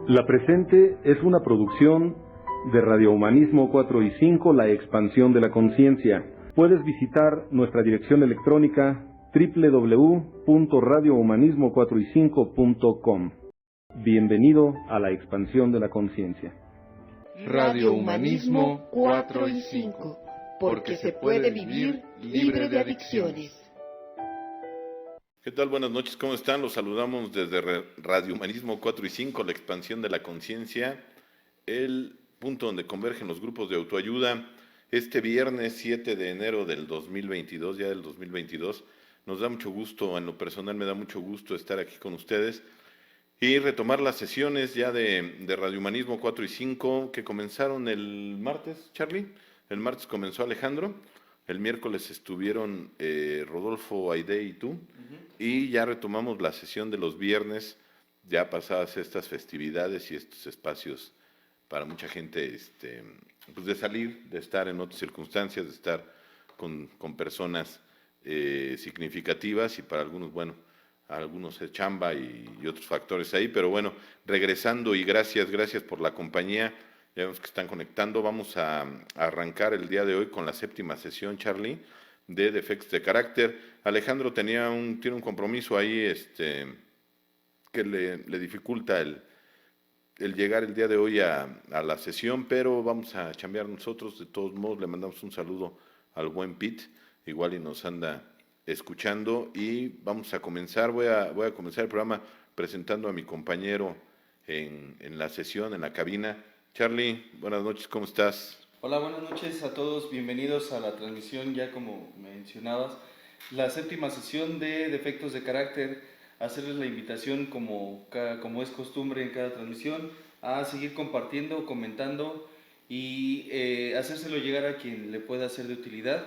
La presente es una producción de Radio Humanismo 4 y 5, la expansión de la conciencia. Puedes visitar nuestra dirección electrónica www.radiohumanismo4y5.com. Bienvenido a la expansión de la conciencia. Radio Humanismo 4 y 5, porque se puede vivir libre de adicciones. ¿Qué tal? Buenas noches, ¿cómo están? Los saludamos desde Radio Humanismo 4 y 5, la expansión de la conciencia, el punto donde convergen los grupos de autoayuda. Este viernes 7 de enero del 2022, ya del 2022, nos da mucho gusto, en lo personal me da mucho gusto estar aquí con ustedes y retomar las sesiones ya de Radio Humanismo 4 y 5 que comenzaron el martes, Charlie. El martes comenzó Alejandro, el miércoles estuvieron Rodolfo, Aide y tú, y ya retomamos la sesión de los viernes, ya pasadas estas festividades y estos espacios para mucha gente, pues de salir, de estar en otras circunstancias, de estar con personas significativas y para algunos, bueno, algunos es chamba y otros factores ahí, pero bueno, regresando y gracias por la compañía, ya vemos que están conectando, vamos a arrancar el día de hoy con la séptima sesión, Charlie, de defectos de carácter. Alejandro tiene un compromiso ahí, que le dificulta el llegar el día de hoy a la sesión, pero vamos a chambear nosotros, de todos modos le mandamos un saludo al buen Pete, igual y nos anda escuchando y vamos a comenzar, voy a comenzar el programa presentando a mi compañero en la sesión, en la cabina. Charlie, buenas noches, ¿cómo estás? Hola, buenas noches a todos, bienvenidos a la transmisión, ya como mencionabas, la séptima sesión de defectos de carácter, hacerles la invitación como es costumbre en cada transmisión, a seguir compartiendo, comentando y hacérselo llegar a quien le pueda ser de utilidad.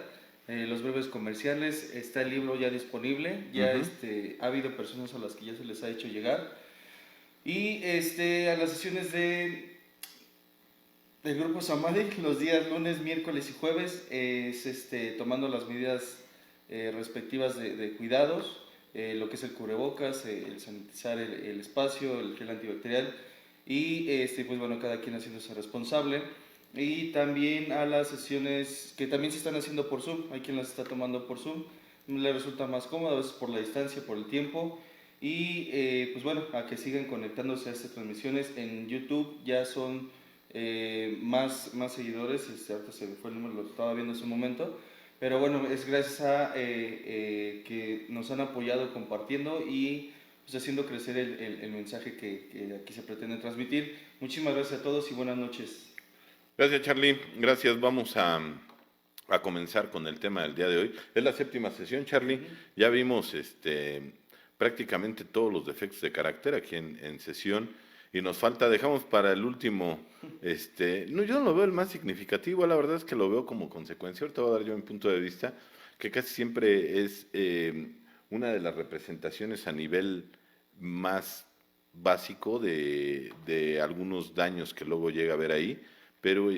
Los breves comerciales, está el libro ya disponible, ya ha habido personas a las que ya se les ha hecho llegar y a las sesiones del Grupo Samadhi, los días lunes, miércoles y jueves, es tomando las medidas respectivas de cuidados, lo que es el cubrebocas, el sanitizar el espacio, el gel antibacterial y pues bueno, cada quien haciéndose responsable. Y también a las sesiones que también se están haciendo por Zoom, hay quien las está tomando por Zoom, le resulta más cómodo, a veces por la distancia, por el tiempo. Y pues bueno, a que sigan conectándose a estas transmisiones. En YouTube ya son más seguidores, ahorita se me fue el número, lo estaba viendo hace un momento, pero bueno, es gracias a que nos han apoyado compartiendo y pues haciendo crecer el mensaje que aquí se pretende transmitir. Muchísimas gracias a todos y buenas noches. Gracias, Charlie, gracias. Vamos a comenzar con el tema del día de hoy. Es la séptima sesión, Charlie. Ya vimos prácticamente todos los defectos de carácter aquí en sesión. Y nos falta, dejamos para el último, no, yo no lo veo el más significativo, la verdad es que lo veo como consecuencia. Ahorita voy a dar yo mi punto de vista, que casi siempre es una de las representaciones a nivel más básico de algunos daños que luego llega a haber ahí, pero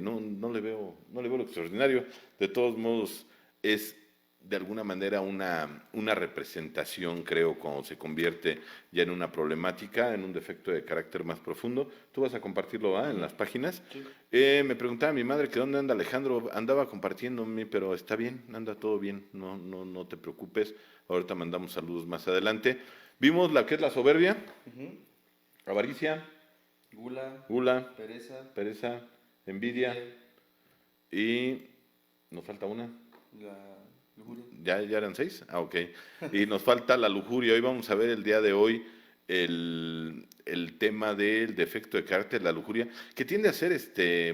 no le veo lo extraordinario. De todos modos, es de alguna manera una representación, creo, cuando se convierte ya en una problemática, en un defecto de carácter más profundo. Tú vas a compartirlo en las páginas. Sí. Me preguntaba mi madre que dónde anda Alejandro, andaba compartiéndome, pero está bien, anda todo bien, no te preocupes, ahorita mandamos saludos más adelante. Vimos la que es la soberbia, avaricia, gula, pereza, envidia y nos falta una. Lujuria. ¿Ya eran 6? Ah, ok. Y nos falta la lujuria. Hoy vamos a ver el día de hoy el tema del defecto de carácter, la lujuria, que tiende a ser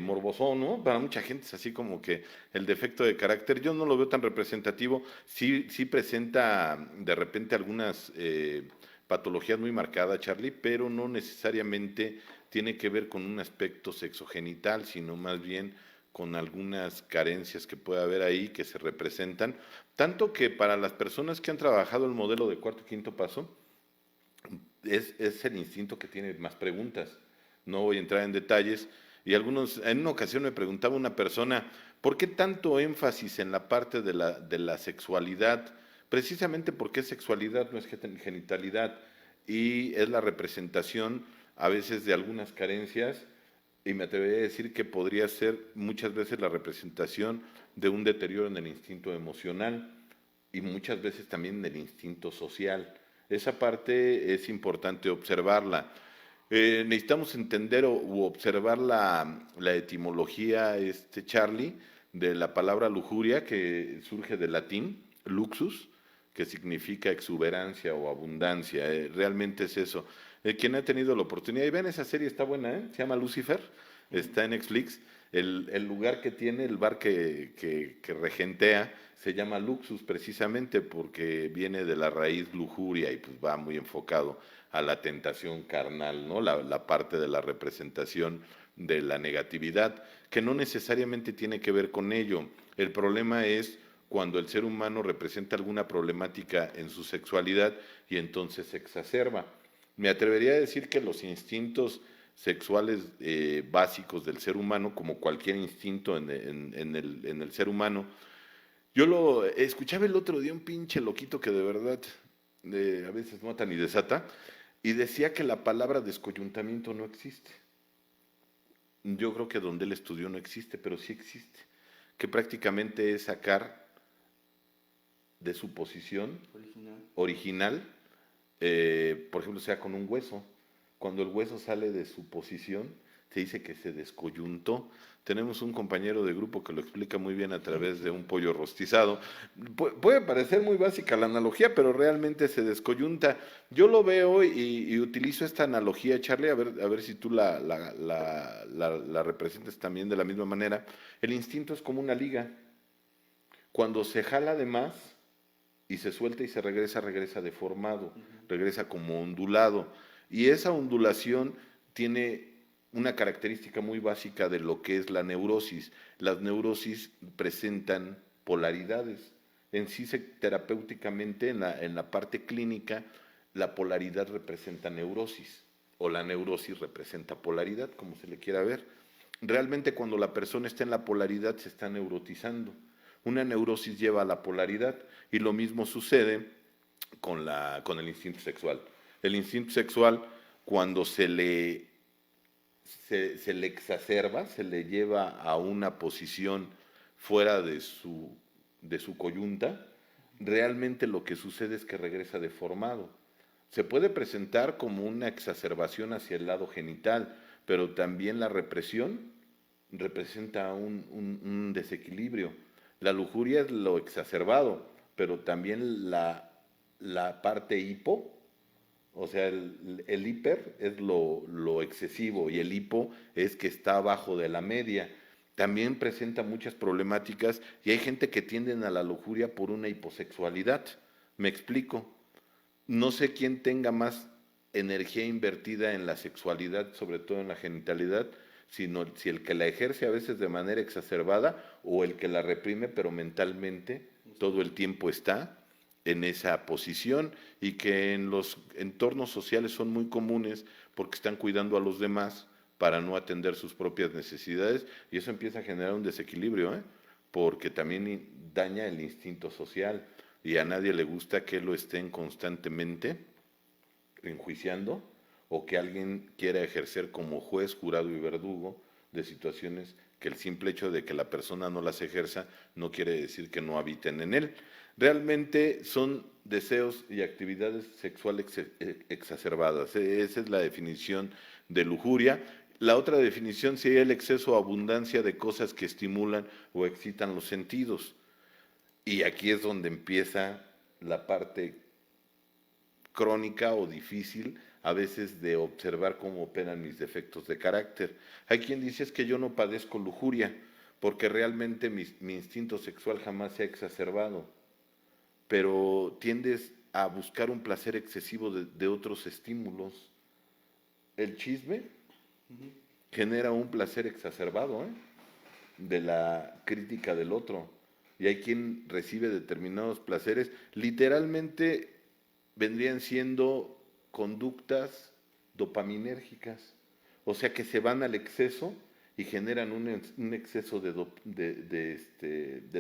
morbosón, ¿no? Para mucha gente es así como que el defecto de carácter, yo no lo veo tan representativo, sí presenta de repente algunas patologías muy marcadas, Charlie, pero no necesariamente tiene que ver con un aspecto sexogenital, sino más bien con algunas carencias que puede haber ahí que se representan, tanto que para las personas que han trabajado el modelo de cuarto y quinto paso, es el instinto que tiene más preguntas. No voy a entrar en detalles, y en una ocasión me preguntaba una persona, ¿por qué tanto énfasis en la parte de la sexualidad? Precisamente porque sexualidad no es genitalidad, y es la representación a veces de algunas carencias, y me atrevería a decir que podría ser muchas veces la representación de un deterioro en el instinto emocional y muchas veces también en el instinto social. Esa parte es importante observarla. Necesitamos entender u observar la etimología, Charlie, de la palabra lujuria, que surge del latín, luxus, que significa exuberancia o abundancia. Realmente es eso. Quien ha tenido la oportunidad, y ven esa serie, está buena, se llama Lucifer, está en Netflix. El lugar que tiene, el bar que regentea, se llama Luxus precisamente porque viene de la raíz lujuria y pues va muy enfocado a la tentación carnal, ¿no? La parte de la representación de la negatividad, que no necesariamente tiene que ver con ello. El problema es cuando el ser humano representa alguna problemática en su sexualidad y entonces se exacerba. Me atrevería a decir que los instintos sexuales básicos del ser humano, como cualquier instinto en el ser humano, yo lo escuchaba el otro día un pinche loquito que de verdad a veces mata ni desata, y decía que la palabra descoyuntamiento no existe. Yo creo que donde él estudió no existe, pero sí existe, que prácticamente es sacar de su posición original, por ejemplo, sea con un hueso. Cuando el hueso sale de su posición, se dice que se descoyuntó. Tenemos un compañero de grupo que lo explica muy bien a través de un pollo rostizado. Puede parecer muy básica la analogía, pero realmente se descoyunta. Yo lo veo y utilizo esta analogía, Charlie, a ver si tú la representas también de la misma manera. El instinto es como una liga. Cuando se jala de más y se suelta y se regresa, regresa deformado, regresa como ondulado. Y esa ondulación tiene una característica muy básica de lo que es la neurosis. Las neurosis presentan polaridades. En sí, terapéuticamente, en la parte clínica, la polaridad representa neurosis, o la neurosis representa polaridad, como se le quiera ver. Realmente cuando la persona está en la polaridad se está neurotizando. Una neurosis lleva a la polaridad y lo mismo sucede con el instinto sexual. El instinto sexual, cuando se le exacerba, se le lleva a una posición fuera de su coyunta, realmente lo que sucede es que regresa deformado. Se puede presentar como una exacerbación hacia el lado genital, pero también la represión representa un desequilibrio. La lujuria es lo exacerbado, pero también la parte hipo, o sea, el hiper es lo excesivo y el hipo es que está abajo de la media. También presenta muchas problemáticas y hay gente que tienden a la lujuria por una hiposexualidad. Me explico. No sé quién tenga más energía invertida en la sexualidad, sobre todo en la genitalidad, sino si el que la ejerce a veces de manera exacerbada o el que la reprime, pero mentalmente todo el tiempo está en esa posición, y que en los entornos sociales son muy comunes porque están cuidando a los demás para no atender sus propias necesidades, y eso empieza a generar un desequilibrio, porque también daña el instinto social y a nadie le gusta que lo estén constantemente enjuiciando o que alguien quiera ejercer como juez, jurado y verdugo de situaciones que el simple hecho de que la persona no las ejerza no quiere decir que no habiten en él. Realmente son deseos y actividades sexuales exacerbadas. Esa es la definición de lujuria. La otra definición sería el exceso o abundancia de cosas que estimulan o excitan los sentidos. Y aquí es donde empieza la parte crónica o difícil a veces de observar cómo operan mis defectos de carácter. Hay quien dice es que yo no padezco lujuria porque realmente mi instinto sexual jamás se ha exacerbado, pero tiendes a buscar un placer excesivo de otros estímulos. El chisme genera un placer exacerbado, de la crítica del otro, y hay quien recibe determinados placeres, literalmente vendrían siendo conductas dopaminérgicas, o sea que se van al exceso y generan un exceso de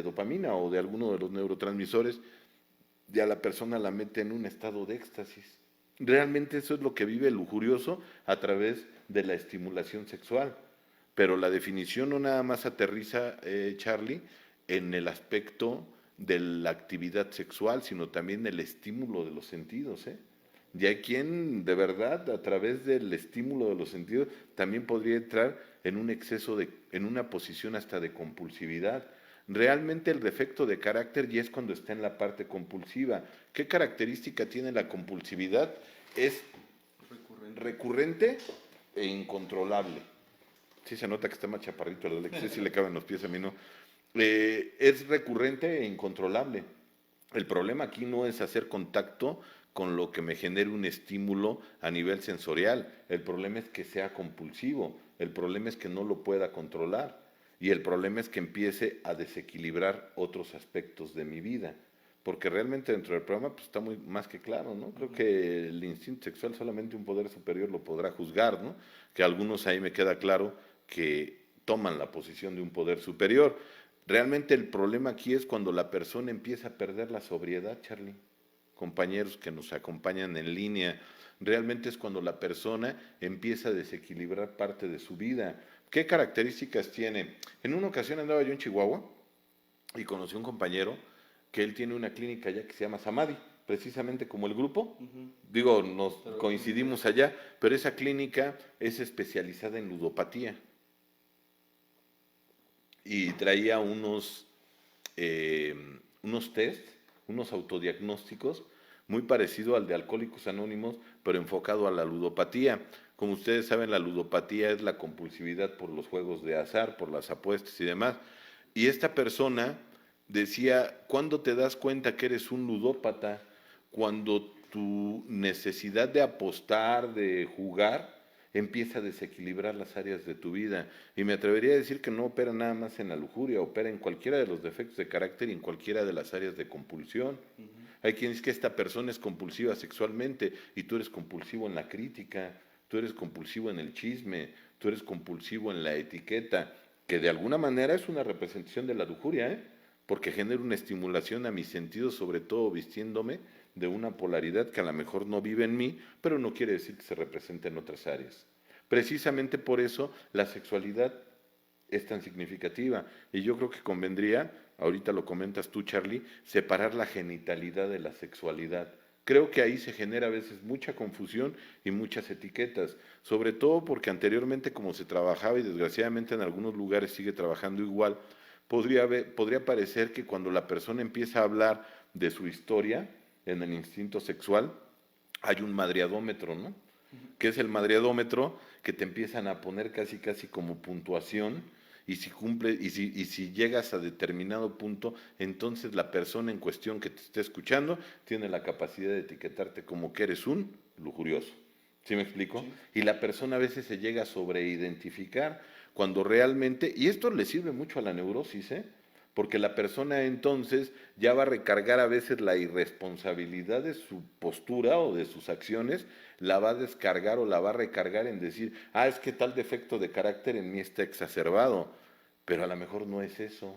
dopamina o de alguno de los neurotransmisores, y a la persona la mete en un estado de éxtasis. Realmente eso es lo que vive el lujurioso a través de la estimulación sexual. Pero la definición no nada más aterriza, Charlie, en el aspecto de la actividad sexual, sino también el estímulo de los sentidos, ¿eh? Y hay quien de verdad a través del estímulo de los sentidos también podría entrar en un exceso en una posición hasta de compulsividad. Realmente el defecto de carácter ya es cuando está en la parte compulsiva. ¿Qué característica tiene la compulsividad? Es recurrente e incontrolable. Sí se nota que está más chaparrito el Alex, si le caben los pies, a mí no. Es recurrente e incontrolable. El problema aquí no es hacer contacto con lo que me genere un estímulo a nivel sensorial. El problema es que sea compulsivo. El problema es que no lo pueda controlar. Y el problema es que empiece a desequilibrar otros aspectos de mi vida. Porque realmente dentro del programa pues, está muy más que claro, ¿no? Creo que el instinto sexual solamente un poder superior lo podrá juzgar, ¿no? Que algunos ahí me queda claro que toman la posición de un poder superior. Realmente el problema aquí es cuando la persona empieza a perder la sobriedad, Charlie. Compañeros que nos acompañan en línea, realmente es cuando la persona empieza a desequilibrar parte de su vida. ¿Qué características tiene? En una ocasión andaba yo en Chihuahua y conocí a un compañero que él tiene una clínica allá que se llama Samadhi, precisamente como el grupo. Digo, nos coincidimos allá, pero esa clínica es especializada en ludopatía. Y traía unos test, unos autodiagnósticos, muy parecido al de Alcohólicos Anónimos, pero enfocado a la ludopatía. Como ustedes saben, la ludopatía es la compulsividad por los juegos de azar, por las apuestas y demás. Y esta persona decía, ¿cuándo te das cuenta que eres un ludópata? Cuando tu necesidad de apostar, de jugar, empieza a desequilibrar las áreas de tu vida. Y me atrevería a decir que no opera nada más en la lujuria, opera en cualquiera de los defectos de carácter y en cualquiera de las áreas de compulsión. Hay quien dice que esta persona es compulsiva sexualmente y tú eres compulsivo en la crítica, tú eres compulsivo en el chisme, tú eres compulsivo en la etiqueta, que de alguna manera es una representación de la lujuria, ¿eh? Porque genera una estimulación a mis sentidos, sobre todo vistiéndome de una polaridad que a lo mejor no vive en mí, pero no quiere decir que se represente en otras áreas. Precisamente por eso la sexualidad es tan significativa. Y yo creo que convendría, ahorita lo comentas tú, Charlie, separar la genitalidad de la sexualidad. Creo que ahí se genera a veces mucha confusión y muchas etiquetas, sobre todo porque anteriormente como se trabajaba y desgraciadamente en algunos lugares sigue trabajando igual, podría parecer que cuando la persona empieza a hablar de su historia en el instinto sexual, hay un madriadómetro, ¿no? Que es el madriadómetro que te empiezan a poner casi casi como puntuación y si cumple y si llegas a determinado punto, entonces la persona en cuestión que te esté escuchando tiene la capacidad de etiquetarte como que eres un lujurioso. ¿Sí me explico? Sí. Y la persona a veces se llega a sobreidentificar cuando realmente, y esto le sirve mucho a la neurosis, ¿eh? Porque la persona entonces ya va a recargar a veces la irresponsabilidad de su postura o de sus acciones, la va a descargar o la va a recargar en decir, es que tal defecto de carácter en mí está exacerbado, pero a lo mejor no es eso,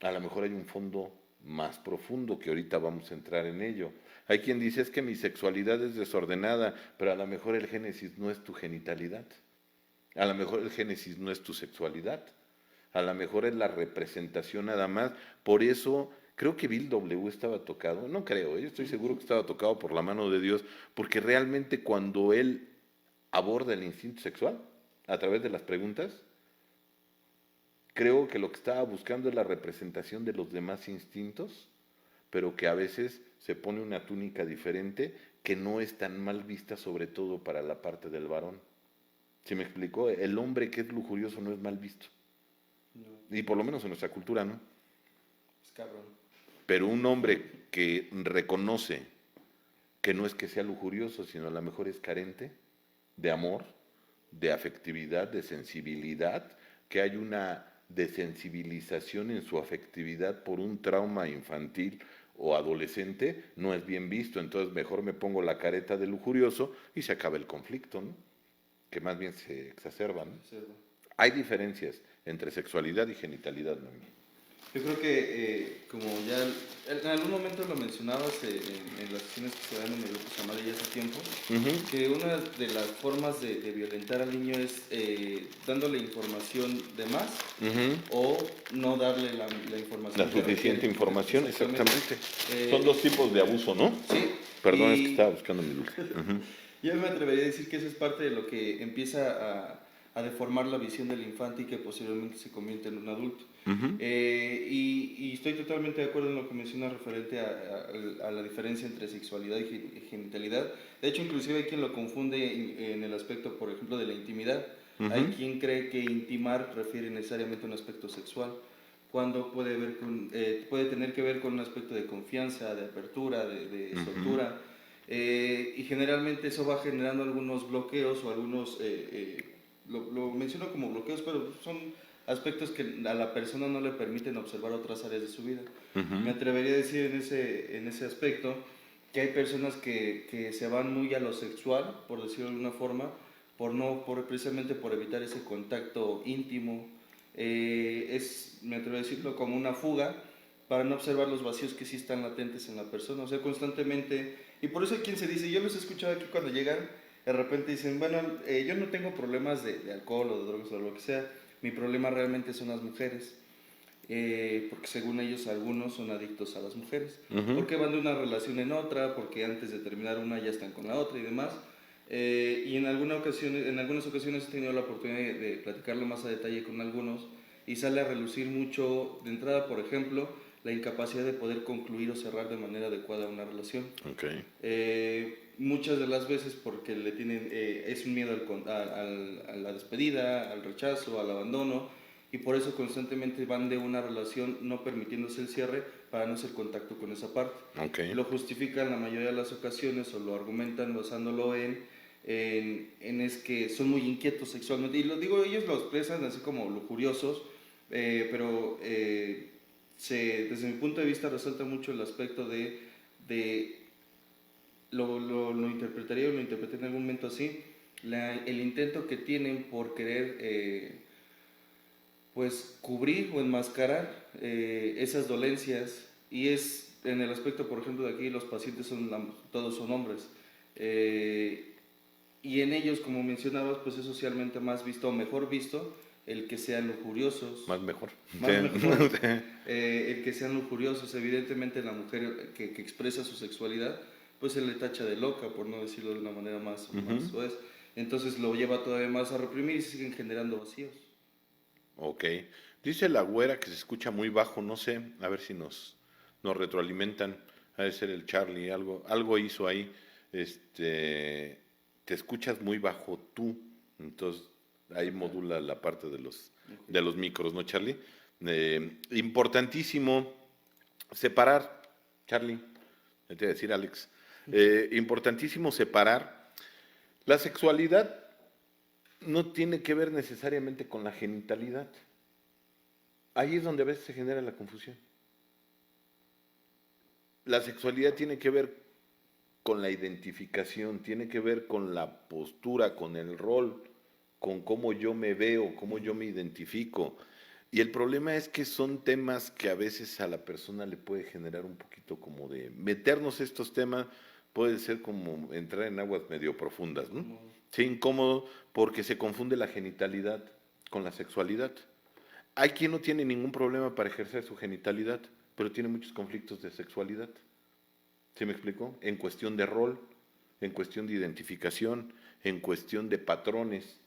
a lo mejor hay un fondo más profundo que ahorita vamos a entrar en ello. Hay quien dice, es que mi sexualidad es desordenada, pero a lo mejor el génesis no es tu genitalidad, a lo mejor el génesis no es tu sexualidad. A lo mejor es la representación nada más. Por eso creo que Bill W. estaba tocado. No creo, yo estoy seguro que estaba tocado por la mano de Dios, porque realmente cuando él aborda el instinto sexual a través de las preguntas, creo que lo que estaba buscando es la representación de los demás instintos, pero que a veces se pone una túnica diferente que no es tan mal vista, sobre todo para la parte del varón. ¿Sí me explicó? El hombre que es lujurioso no es mal visto. No. Y por lo menos en nuestra cultura, ¿no? Es cabrón. Pero un hombre que reconoce que no es que sea lujurioso, sino a lo mejor es carente de amor, de afectividad, de sensibilidad, que hay una desensibilización en su afectividad por un trauma infantil o adolescente, no es bien visto. Entonces mejor me pongo la careta de lujurioso y se acaba el conflicto, ¿no? Que más bien se exacerba, ¿no? Hay diferencias entre sexualidad y genitalidad, ¿no? Yo creo que, como ya en algún momento lo mencionabas en las sesiones que se dan en el grupo Samara ya hace tiempo, que una de las formas de violentar al niño es dándole información de más o no darle la información. La suficiente información, exactamente. Son dos tipos de abuso, ¿no? Sí. Perdón, es que estaba buscando mi dulce. Yo me atrevería a decir que eso es parte de lo que empieza a deformar la visión del infante y que posiblemente se convierte en un adulto. Y estoy totalmente de acuerdo en lo que menciona referente a la diferencia entre sexualidad y genitalidad. De hecho, inclusive hay quien lo confunde en el aspecto, por ejemplo, de la intimidad. Hay quien cree que intimar refiere necesariamente a un aspecto sexual, cuando puede tener que ver con un aspecto de confianza, de apertura, de soltura. Y generalmente eso va generando algunos bloqueos o algunos, lo menciono como bloqueos, pero son aspectos que a la persona no le permiten observar otras áreas de su vida. Me atrevería a decir en ese aspecto que hay personas que se van muy a lo sexual, por decirlo de alguna forma, precisamente por evitar ese contacto íntimo. Me atrevo a decirlo como una fuga para no observar los vacíos que sí están latentes en la persona. O sea, constantemente, y por eso hay quien se dice, yo los he escuchado aquí cuando llegan, de repente dicen, bueno, yo no tengo problemas de alcohol o de drogas o lo que sea, mi problema realmente son las mujeres. Porque según ellos algunos son adictos a las mujeres, porque van de una relación en otra, porque antes de terminar una ya están con la otra y demás. Y en algunas ocasiones he tenido la oportunidad de platicarlo más a detalle con algunos y sale a relucir mucho de entrada, por ejemplo, la incapacidad de poder concluir o cerrar de manera adecuada una relación. Muchas de las veces porque es un miedo a la despedida, al rechazo, al abandono, y por eso constantemente van de una relación no permitiéndose el cierre para no hacer contacto con esa parte. Lo justifican la mayoría de las ocasiones o lo argumentan basándolo en es que son muy inquietos sexualmente, y lo digo, ellos lo expresan así como lujuriosos, pero desde mi punto de vista resalta mucho el aspecto lo interpretaría o lo interpreté en algún momento así, el intento que tienen por querer pues cubrir o enmascarar esas dolencias, y es en el aspecto, por ejemplo, de aquí los pacientes todos son hombres, y en ellos, como mencionabas, pues es socialmente más visto o mejor visto el que sean lujuriosos. Mejor. El que sean lujuriosos. Evidentemente la mujer que expresa su sexualidad, pues se le tacha de loca, por no decirlo de una manera más suave. Entonces lo lleva todavía más a reprimir y se siguen generando vacíos. Ok. Dice la güera que se escucha muy bajo, no sé, a ver si nos retroalimentan. Ha de ser el Charlie, algo hizo ahí. Te escuchas muy bajo tú, entonces ahí modula la parte de los micros, ¿no, Charlie? Importantísimo separar, Charlie, te voy a decir Alex, importantísimo separar. La sexualidad no tiene que ver necesariamente con la genitalidad. Ahí es donde a veces se genera la confusión. La sexualidad tiene que ver con la identificación, tiene que ver con la postura, con el rol, con cómo yo me veo, cómo yo me identifico. Y el problema es que son temas que a veces a la persona le puede generar un poquito como de meternos estos temas, puede ser como entrar en aguas medio profundas, ¿no? Sí, incómodo porque se confunde la genitalidad con la sexualidad. Hay quien no tiene ningún problema para ejercer su genitalidad, pero tiene muchos conflictos de sexualidad. ¿Sí me explico? En cuestión de rol, en cuestión de identificación, en cuestión de patrones,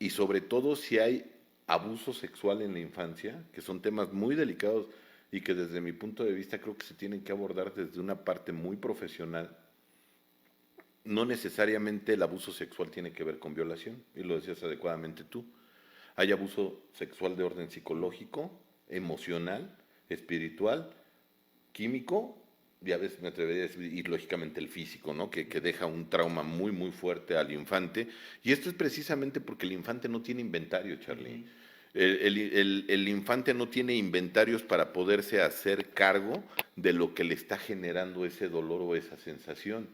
y sobre todo si hay abuso sexual en la infancia, que son temas muy delicados y que desde mi punto de vista creo que se tienen que abordar desde una parte muy profesional. No necesariamente el abuso sexual tiene que ver con violación, y lo decías adecuadamente tú. Hay abuso sexual de orden psicológico, emocional, espiritual, químico, y a veces me atrevería a decir, y lógicamente el físico, ¿no? Que deja un trauma muy, muy fuerte al infante. Y esto es precisamente porque el infante no tiene inventario, Charlie. El infante no tiene inventarios para poderse hacer cargo de lo que le está generando ese dolor o esa sensación.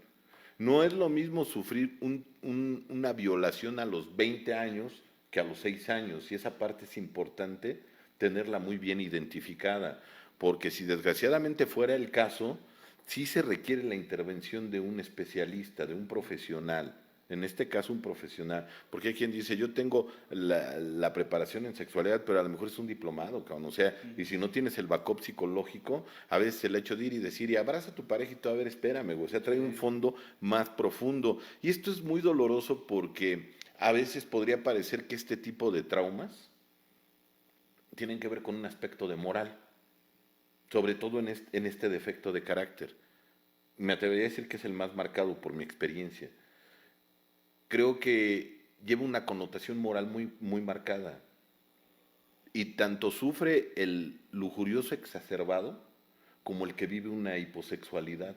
No es lo mismo sufrir una violación a los 20 años que a los 6 años, y esa parte es importante tenerla muy bien identificada, porque si desgraciadamente fuera el caso, sí se requiere la intervención de un especialista, de un profesional, en este caso un profesional, porque hay quien dice, yo tengo la preparación en sexualidad, pero a lo mejor es un diplomado, cabrón, o sea, y si no tienes el backup psicológico, a veces el hecho de ir y decir, y abraza a tu pareja y todo, a ver, espérame, güey, o sea, trae un fondo más profundo, y esto es muy doloroso porque a veces podría parecer que este tipo de traumas tienen que ver con un aspecto de moral, sobre todo en este defecto de carácter. Me atrevería a decir que es el más marcado por mi experiencia. Creo que lleva una connotación moral muy, muy marcada. Y tanto sufre el lujurioso exacerbado como el que vive una hiposexualidad,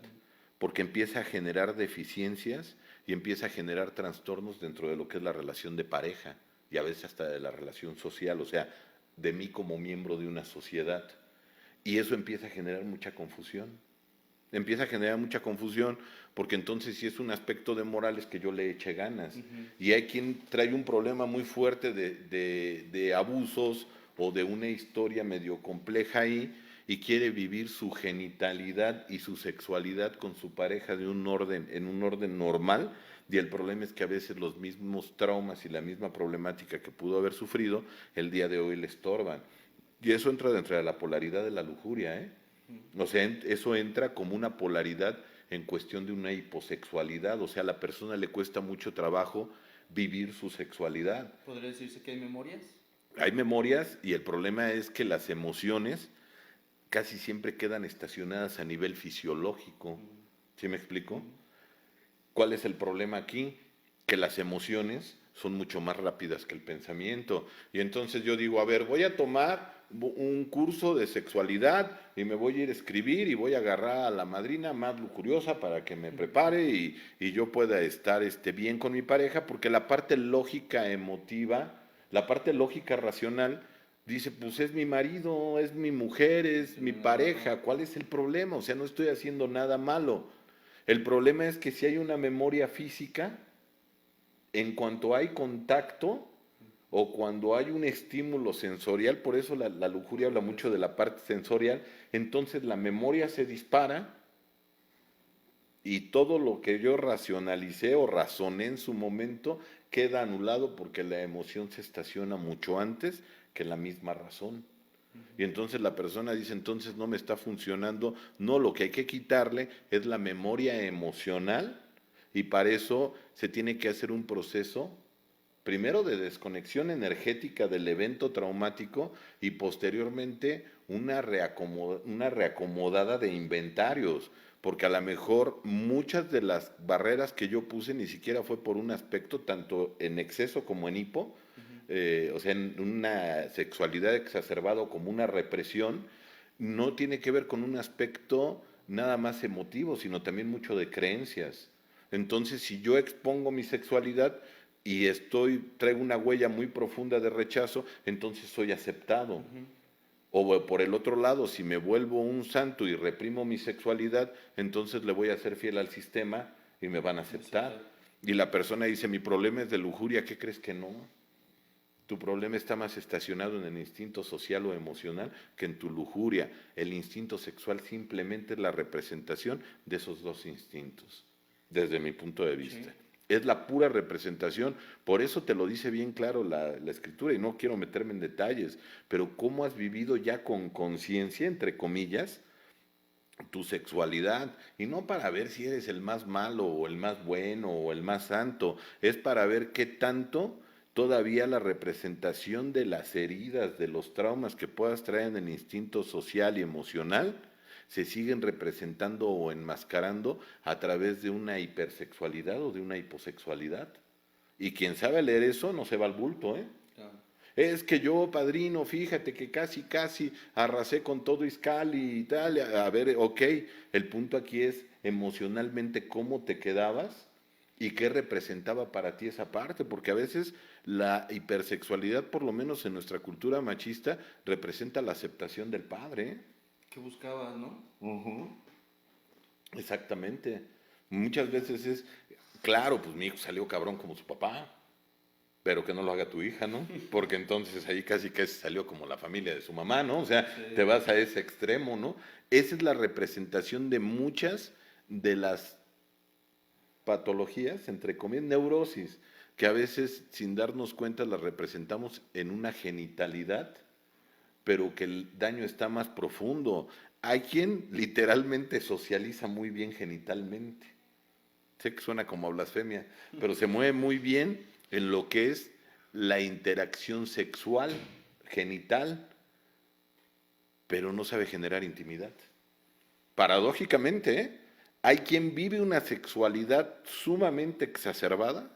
porque empieza a generar deficiencias y empieza a generar trastornos dentro de lo que es la relación de pareja y a veces hasta de la relación social, o sea, de mí como miembro de una sociedad. Y eso empieza a generar mucha confusión. Empieza a generar mucha confusión porque entonces si es un aspecto de moral es que yo le eche ganas. Y hay quien trae un problema muy fuerte de abusos o de una historia medio compleja ahí y quiere vivir su genitalidad y su sexualidad con su pareja en un orden normal, y el problema es que a veces los mismos traumas y la misma problemática que pudo haber sufrido el día de hoy le estorban. Y eso entra dentro de la polaridad de la lujuria, ¿eh? O sea, eso entra como una polaridad en cuestión de una hiposexualidad, o sea, a la persona le cuesta mucho trabajo vivir su sexualidad. ¿Podría decirse que hay memorias? Hay memorias y el problema es que las emociones casi siempre quedan estacionadas a nivel fisiológico. ¿Sí me explico? ¿Cuál es el problema aquí? Que las emociones son mucho más rápidas que el pensamiento. Y entonces yo digo, a ver, voy a tomar un curso de sexualidad y me voy a ir a escribir y voy a agarrar a la madrina más lujuriosa para que me prepare y yo pueda estar bien con mi pareja, porque la parte lógica emotiva, la parte lógica racional, dice, pues es mi marido, es mi mujer, es mi pareja, ¿cuál es el problema? O sea, no estoy haciendo nada malo. El problema es que si hay una memoria física, en cuanto hay contacto o cuando hay un estímulo sensorial, por eso la lujuria habla mucho de la parte sensorial, entonces la memoria se dispara y todo lo que yo racionalicé o razoné en su momento queda anulado porque la emoción se estaciona mucho antes que la misma razón. Y entonces la persona dice, entonces no me está funcionando. No, lo que hay que quitarle es la memoria emocional y para eso se tiene que hacer un proceso, primero de desconexión energética del evento traumático y posteriormente una reacomodada de inventarios, porque a lo mejor muchas de las barreras que yo puse ni siquiera fue por un aspecto tanto en exceso como en hipo, o sea, en una sexualidad exacerbada como una represión, no tiene que ver con un aspecto nada más emotivo, sino también mucho de creencias. Entonces, si yo expongo mi sexualidad y traigo una huella muy profunda de rechazo, entonces soy aceptado. O por el otro lado, si me vuelvo un santo y reprimo mi sexualidad, entonces le voy a ser fiel al sistema y me van a aceptar. Y la persona dice, mi problema es de lujuria, ¿qué crees que no? Tu problema está más estacionado en el instinto social o emocional que en tu lujuria. El instinto sexual simplemente es la representación de esos dos instintos, desde mi punto de vista. Sí. Es la pura representación, por eso te lo dice bien claro la escritura, y no quiero meterme en detalles, pero cómo has vivido ya con conciencia, entre comillas, tu sexualidad, y no para ver si eres el más malo o el más bueno o el más santo, es para ver qué tanto todavía la representación de las heridas, de los traumas que puedas traer en el instinto social y emocional, se siguen representando o enmascarando a través de una hipersexualidad o de una hiposexualidad. Y quien sabe leer eso no se va al bulto, ¿eh? Claro. Es que yo, padrino, fíjate que casi arrasé con todo Izcalli y tal. A ver, ok, el punto aquí es emocionalmente cómo te quedabas y qué representaba para ti esa parte, porque a veces la hipersexualidad, por lo menos en nuestra cultura machista, representa la aceptación del padre, ¿eh? Que buscabas, ¿no? Exactamente. Muchas veces es, claro, pues mi hijo salió cabrón como su papá, pero que no lo haga tu hija, ¿no? Porque entonces ahí casi que salió como la familia de su mamá, ¿no? O sea, sí, te vas a ese extremo, ¿no? Esa es la representación de muchas de las patologías, entre comillas, neurosis, que a veces sin darnos cuenta las representamos en una genitalidad, pero que el daño está más profundo. Hay quien literalmente socializa muy bien genitalmente. Sé que suena como a blasfemia, pero se mueve muy bien en lo que es la interacción sexual, genital, pero no sabe generar intimidad. Paradójicamente, ¿eh? Hay quien vive una sexualidad sumamente exacerbada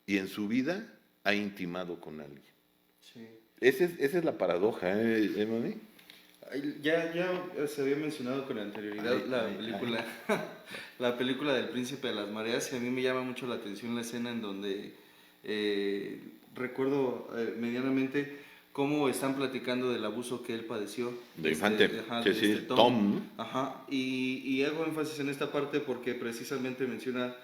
y en su vida ha intimado con alguien. Sí. Esa es la paradoja, ¿eh, Moni? Ya se había mencionado con anterioridad la película del Príncipe de las Mareas, y a mí me llama mucho la atención la escena en donde recuerdo medianamente cómo están platicando del abuso que él padeció. De infante, Tom. Ajá, y hago énfasis en esta parte porque precisamente menciona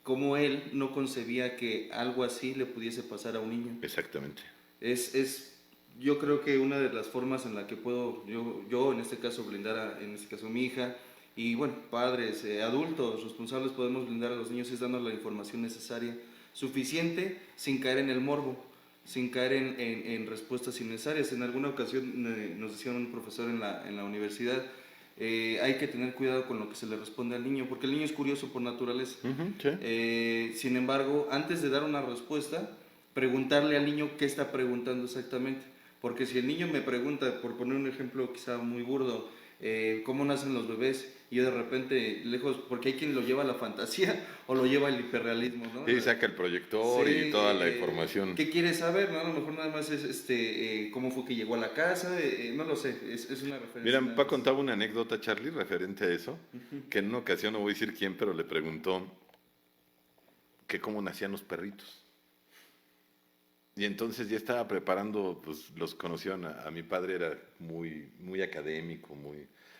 cómo él no concebía que algo así le pudiese pasar a un niño. Exactamente. Yo creo que una de las formas en la que puedo yo en este caso blindar en este caso a mi hija, y bueno, padres, adultos responsables, podemos blindar a los niños es dando la información necesaria, suficiente, sin caer en el morbo, sin caer en respuestas innecesarias. En alguna ocasión nos decía un profesor en la universidad, hay que tener cuidado con lo que se le responde al niño, porque el niño es curioso por naturaleza. Sí. Sin embargo, antes de dar una respuesta, preguntarle al niño qué está preguntando exactamente. Porque si el niño me pregunta, por poner un ejemplo quizá muy burdo, cómo nacen los bebés, y yo de repente, lejos, porque hay quien lo lleva a la fantasía o lo lleva al hiperrealismo, ¿no? Sí, saca el proyector y toda la información. ¿Qué quiere saber? ¿No? A lo mejor nada más es cómo fue que llegó a la casa, no lo sé, es una referencia. Mira, mi papá contaba una anécdota, Charlie, referente a eso, que en una ocasión, no voy a decir quién, pero le preguntó que cómo nacían los perritos. Y entonces ya estaba preparando, pues los conocieron, a mi padre era muy académico,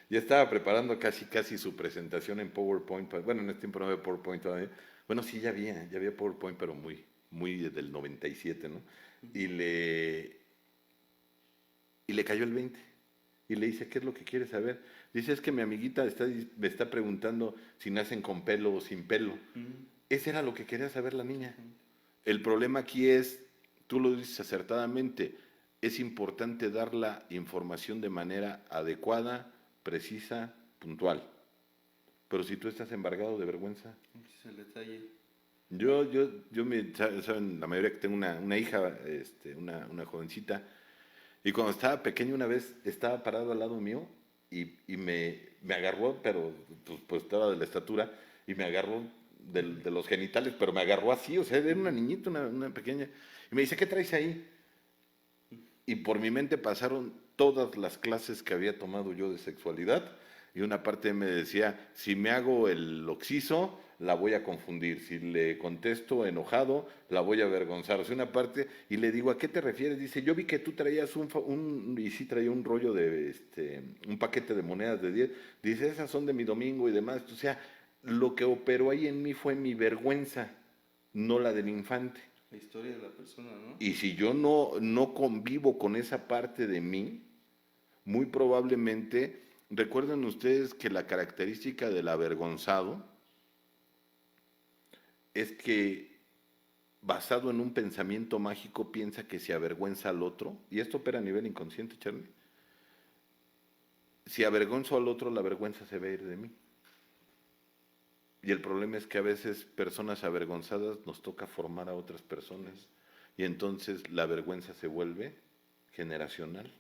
ya estaba preparando casi su presentación en PowerPoint. Bueno, en este tiempo no había PowerPoint todavía. Bueno, sí, ya había PowerPoint, pero muy del 97, ¿no? Y le cayó el 20. Y le dice, ¿qué es lo que quiere saber? Dice, es que mi amiguita me está preguntando si nacen con pelo o sin pelo. Ese era lo que quería saber la niña. El problema aquí es, tú lo dices acertadamente, es importante dar la información de manera adecuada, precisa, puntual. Pero si tú estás embargado de vergüenza. Es el detalle. Saben, la mayoría que tengo una hija, una jovencita, y cuando estaba pequeño una vez estaba parado al lado mío y me agarró, pero pues estaba de la estatura, y me agarró de los genitales, pero me agarró así, o sea, era una niñita, una pequeña, y me dice, ¿qué traes ahí? Y por mi mente pasaron todas las clases que había tomado yo de sexualidad, y una parte me decía, si me hago el oxiso, la voy a confundir, si le contesto enojado, la voy a avergonzar. O sea, una parte, y le digo, ¿a qué te refieres? Dice, yo vi que tú traías y sí traía un rollo un paquete de monedas de 10, dice, esas son de mi domingo y demás. O sea, lo que operó ahí en mí fue mi vergüenza, no la del infante. La historia de la persona, ¿no? Y si yo no convivo con esa parte de mí, muy probablemente, recuerden ustedes que la característica del avergonzado es que, basado en un pensamiento mágico, piensa que se avergüenza al otro, y esto opera a nivel inconsciente, Charlie. Si avergonzo al otro, la vergüenza se va a ir de mí. Y el problema es que a veces personas avergonzadas nos toca formar a otras personas, y entonces la vergüenza se vuelve generacional.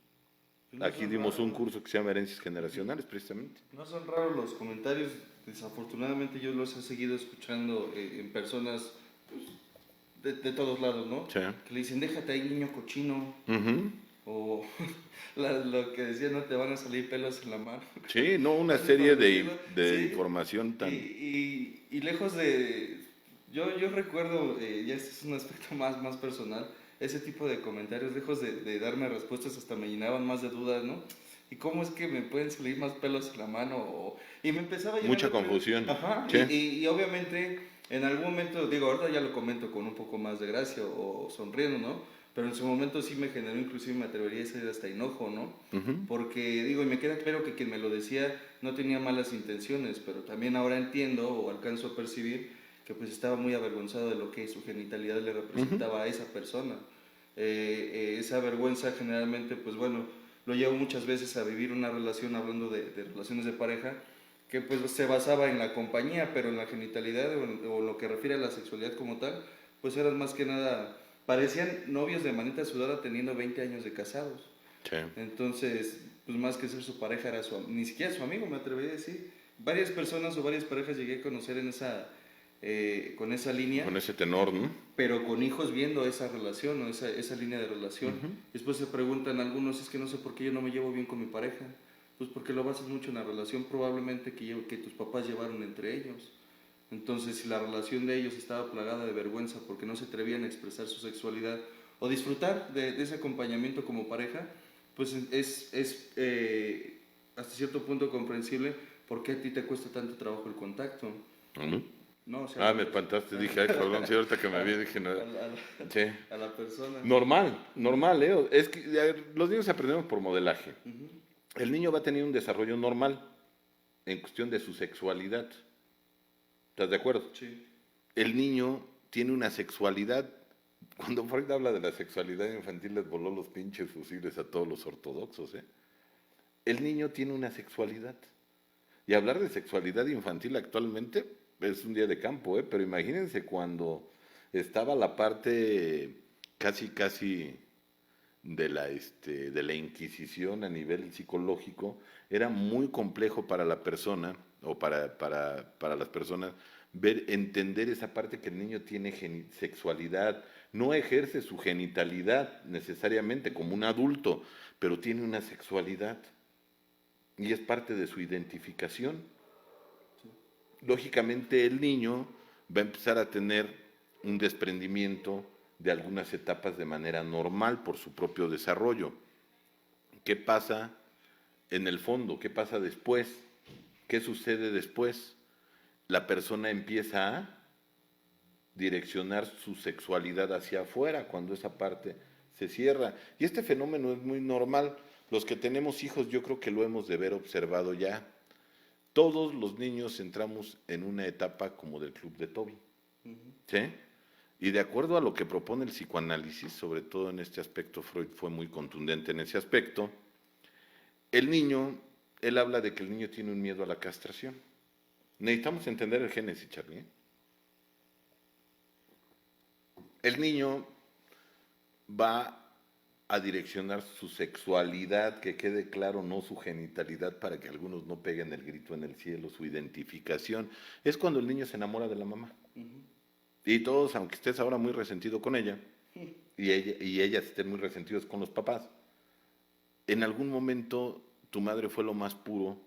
Aquí dimos un curso que se llama Herencias Generacionales, precisamente. No son raros los comentarios, desafortunadamente yo los he seguido escuchando en personas pues, de todos lados, ¿no? Sí. Que le dicen, déjate ahí, niño cochino. Uh-huh. O lo que decía, no te van a salir pelos en la mano. Sí, no, una serie de sí, información tan... Y lejos de... Yo recuerdo, ya este es un aspecto más personal, ese tipo de comentarios, lejos de darme respuestas, hasta me llenaban más de dudas, ¿no? ¿Y cómo es que me pueden salir más pelos en la mano? Y me empezaba a llenar mucha confusión. Ajá, sí. y obviamente En algún momento, digo, ahorita ya lo comento con un poco más de gracia o sonriendo, ¿no? Pero en su momento sí me generó, inclusive me atrevería a decir hasta enojo, ¿no? Porque digo, y me queda claro que quien me lo decía no tenía malas intenciones, pero también ahora entiendo o alcanzo a percibir que pues estaba muy avergonzado de lo que su genitalidad le representaba a esa persona. Esa vergüenza generalmente, pues bueno, lo llevo muchas veces a vivir una relación, hablando de relaciones de pareja, que pues se basaba en la compañía, pero en la genitalidad o lo que refiere a la sexualidad como tal, pues eran más que nada, parecían novios de manita sudada teniendo 20 años de casados. Sí. Entonces, pues más que ser su pareja, era ni siquiera su amigo, me atrevería a decir. Varias personas o varias parejas llegué a conocer en con esa línea. Con ese tenor, ¿no? Pero con hijos viendo esa relación o esa línea de relación. Después se preguntan algunos, es que no sé por qué yo no me llevo bien con mi pareja. Pues porque lo basas mucho en la relación probablemente que tus papás llevaron entre ellos. Entonces, si la relación de ellos estaba plagada de vergüenza porque no se atrevían a expresar su sexualidad o disfrutar de ese acompañamiento como pareja, pues es hasta cierto punto comprensible por qué a ti te cuesta tanto trabajo el contacto. No, o sea, me espantaste, dije, ay, cabrón, sí, ahorita que me vi, dije, no. Sí. A la persona. Normal, ¿eh? Es que los niños aprendemos por modelaje. El niño va a tener un desarrollo normal en cuestión de su sexualidad. ¿Estás de acuerdo? Sí. El niño tiene una sexualidad. Cuando Freud habla de la sexualidad infantil, les voló los pinches fusiles a todos los ortodoxos, ¿eh? El niño tiene una sexualidad. Y hablar de sexualidad infantil actualmente es un día de campo, ¿eh? Pero imagínense cuando estaba la parte casi de la Inquisición a nivel psicológico, era muy complejo para la persona o para las personas entender esa parte que el niño tiene sexualidad, no ejerce su genitalidad necesariamente como un adulto, pero tiene una sexualidad y es parte de su identificación. Lógicamente el niño va a empezar a tener un desprendimiento de algunas etapas de manera normal por su propio desarrollo. ¿Qué pasa en el fondo? ¿Qué pasa después? ¿Qué sucede después? La persona empieza a direccionar su sexualidad hacia afuera cuando esa parte se cierra. Y este fenómeno es muy normal. Los que tenemos hijos yo creo que lo hemos de ver observado ya. Todos los niños entramos en una etapa como del club de Toby. ¿Sí? Y de acuerdo a lo que propone el psicoanálisis, sobre todo en este aspecto, Freud fue muy contundente en ese aspecto, el niño, él habla de que el niño tiene un miedo a la castración. Necesitamos entender el génesis, Charlie, ¿eh? El niño va a direccionar su sexualidad, que quede claro, no su genitalidad, para que algunos no peguen el grito en el cielo, su identificación. Es cuando el niño se enamora de la mamá. Y todos, aunque estés ahora muy resentido con ella, y ellas estén muy resentidos con los papás, en algún momento tu madre fue lo más puro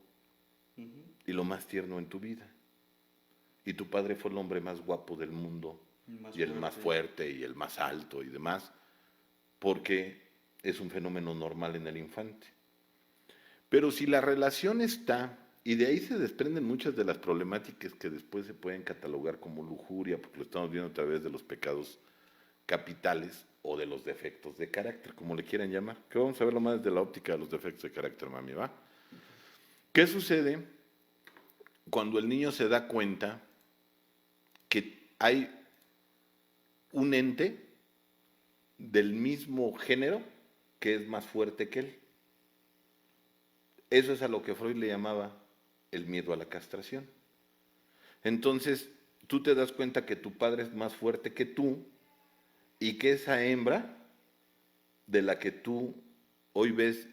y lo más tierno en tu vida. Y tu padre fue el hombre más guapo del mundo, y el más fuerte, y el más alto, y demás, porque es un fenómeno normal en el infante. Pero si la relación está, y de ahí se desprenden muchas de las problemáticas que después se pueden catalogar como lujuria, porque lo estamos viendo a través de los pecados capitales o de los defectos de carácter, como le quieran llamar, que vamos a verlo más desde la óptica de los defectos de carácter, mami, ¿va? ¿Qué sucede cuando el niño se da cuenta que hay un ente del mismo género que es más fuerte que él? Eso es a lo que Freud le llamaba el miedo a la castración. Entonces, tú te das cuenta que tu padre es más fuerte que tú y que esa hembra de la que tú hoy ves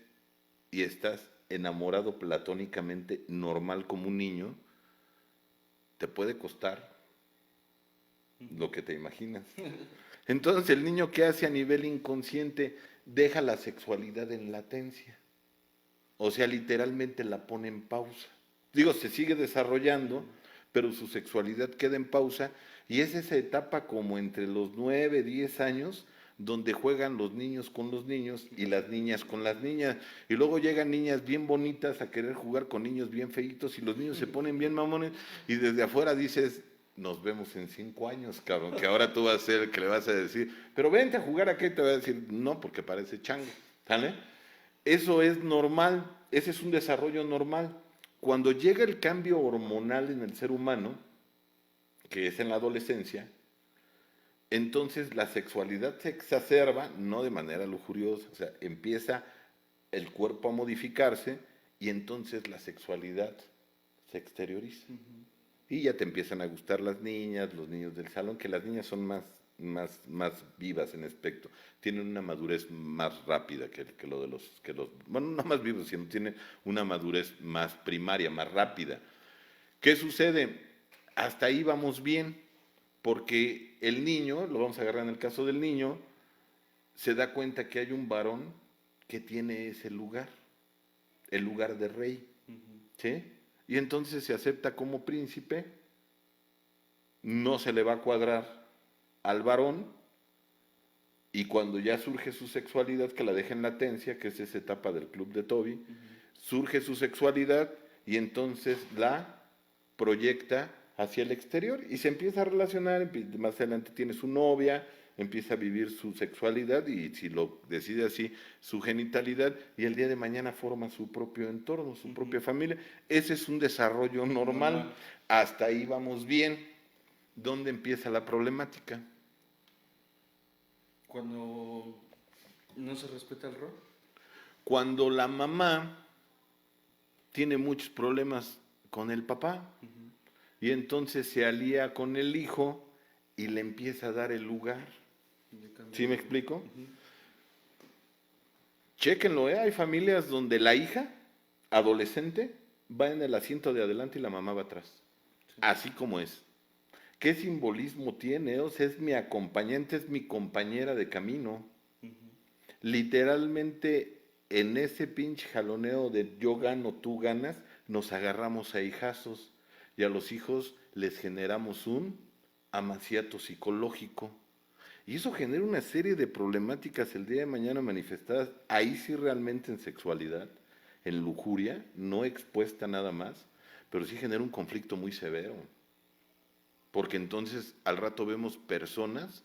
y estás enamorado platónicamente, normal como un niño, te puede costar lo que te imaginas. Entonces, el niño, ¿qué hace a nivel inconsciente? Deja la sexualidad en latencia. O sea, literalmente la pone en pausa. Digo, se sigue desarrollando, pero su sexualidad queda en pausa, y es esa etapa como entre los 9, 10 años, donde juegan los niños con los niños y las niñas con las niñas. Y luego llegan niñas bien bonitas a querer jugar con niños bien feitos, y los niños se ponen bien mamones, y desde afuera dices, nos vemos en 5 años, cabrón, que ahora tú vas a ser el que le vas a decir, pero vente a jugar aquí, te voy a decir, no, porque parece chango, ¿sale? Eso es normal, ese es un desarrollo normal. Cuando llega el cambio hormonal en el ser humano, que es en la adolescencia, entonces la sexualidad se exacerba, no de manera lujuriosa, o sea, empieza el cuerpo a modificarse y entonces la sexualidad se exterioriza. Y ya te empiezan a gustar las niñas, los niños del salón, que las niñas son más vivas en aspecto, tienen una madurez más rápida que lo de los, bueno, no más vivos, sino tienen una madurez más primaria, más rápida. ¿Qué sucede? Hasta ahí vamos bien, porque el niño, lo vamos a agarrar en el caso del niño, se da cuenta que hay un varón que tiene ese lugar, el lugar de rey, ¿sí? Y entonces se acepta como príncipe, no se le va a cuadrar al varón, y cuando ya surge su sexualidad, que la deja en latencia, que es esa etapa del club de Toby, surge su sexualidad y entonces la proyecta hacia el exterior y se empieza a relacionar, más adelante tiene su novia, empieza a vivir su sexualidad y si lo decide así, su genitalidad y el día de mañana forma su propio entorno, su propia familia. Ese es un desarrollo normal. Hasta ahí vamos bien. ¿Dónde empieza la problemática? Cuando no se respeta el rol. Cuando la mamá tiene muchos problemas con el papá y entonces se alía con el hijo y le empieza a dar el lugar. ¿Sí me explico? Chéquenlo, hay familias donde la hija, adolescente, va en el asiento de adelante y la mamá va atrás. Sí. Así como es. ¿Qué simbolismo tiene? O sea, es mi acompañante, es mi compañera de camino. Literalmente, en ese pinche jaloneo de yo gano, tú ganas, nos agarramos a hijazos y a los hijos les generamos un amaciato psicológico. Y eso genera una serie de problemáticas el día de mañana manifestadas, ahí sí realmente en sexualidad, en lujuria, no expuesta nada más, pero sí genera un conflicto muy severo. Porque entonces al rato vemos personas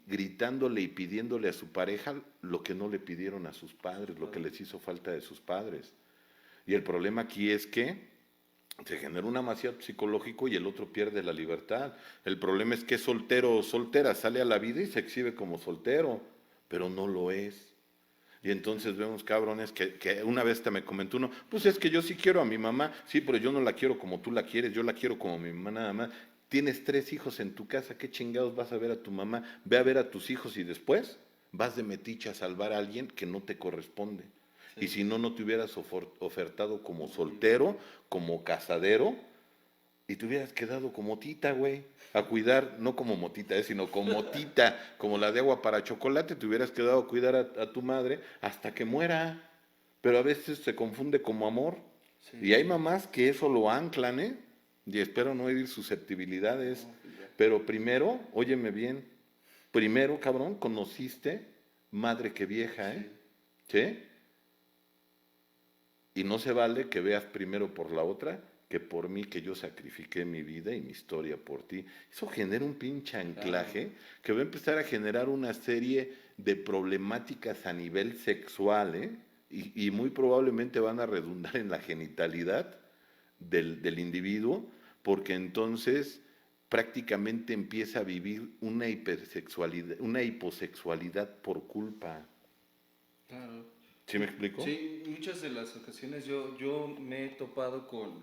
gritándole y pidiéndole a su pareja lo que no le pidieron a sus padres, lo que les hizo falta de sus padres. Y el problema aquí es que se genera un amaciato psicológico y el otro pierde la libertad. El problema es que soltero o soltera sale a la vida y se exhibe como soltero, pero no lo es. Y entonces vemos cabrones que una vez te me comentó uno, pues es que yo sí quiero a mi mamá, sí, pero yo no la quiero como tú la quieres, yo la quiero como mi mamá nada más. Tienes 3 hijos en tu casa, ¿qué chingados vas a ver a tu mamá? Ve a ver a tus hijos y después vas de metiche a salvar a alguien que no te corresponde. Y si no, no te hubieras ofertado como soltero, como casadero, y te hubieras quedado como tita, güey, a cuidar, no como motita, sino como tita, como la de agua para chocolate, te hubieras quedado a cuidar a tu madre hasta que muera. Pero a veces se confunde como amor. Sí. Y hay mamás que eso lo anclan, ¿eh? Y espero no herir susceptibilidades. Pero primero, óyeme bien, primero, cabrón, conociste madre que vieja, ¿eh? ¿Sí? Y no se vale que veas primero por la otra que por mí, que yo sacrifiqué mi vida y mi historia por ti. Eso genera un pinche anclaje que va a empezar a generar una serie de problemáticas a nivel sexual, ¿eh? Y muy probablemente van a redundar en la genitalidad del individuo, porque entonces prácticamente empieza a vivir una hipersexualidad, una hiposexualidad por culpa. Claro. ¿Sí me explico? Sí, muchas de las ocasiones yo me he topado con...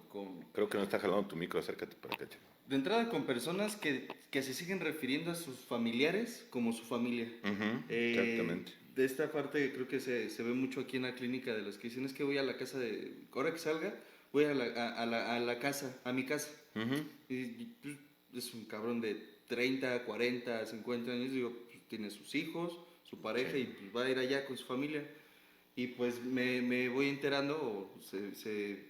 Creo que no está jalando tu micro, acércate para acá, chico. De entrada con personas que se siguen refiriendo a sus familiares como su familia. Exactamente. De esta parte creo que se ve mucho aquí en la clínica de los que dicen es que voy a la casa de... Ahora que salga, voy a la casa, a mi casa. Y pues, es un cabrón de 30, 40, 50 años, digo, pues, tiene sus hijos, su pareja y pues, va a ir allá con su familia. Y pues me voy enterando, o se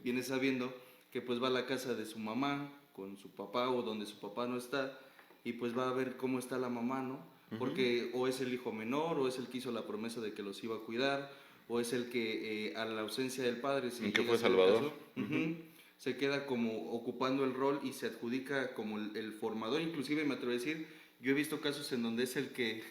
viene sabiendo, que pues va a la casa de su mamá, con su papá, o donde su papá no está, y pues va a ver cómo está la mamá, ¿no? Porque o es el hijo menor, o es el que hizo la promesa de que los iba a cuidar, o es el que a la ausencia del padre... ¿En qué fue Salvador? se queda como ocupando el rol y se adjudica como el formador. Inclusive me atrevo a decir, yo he visto casos en donde es el que...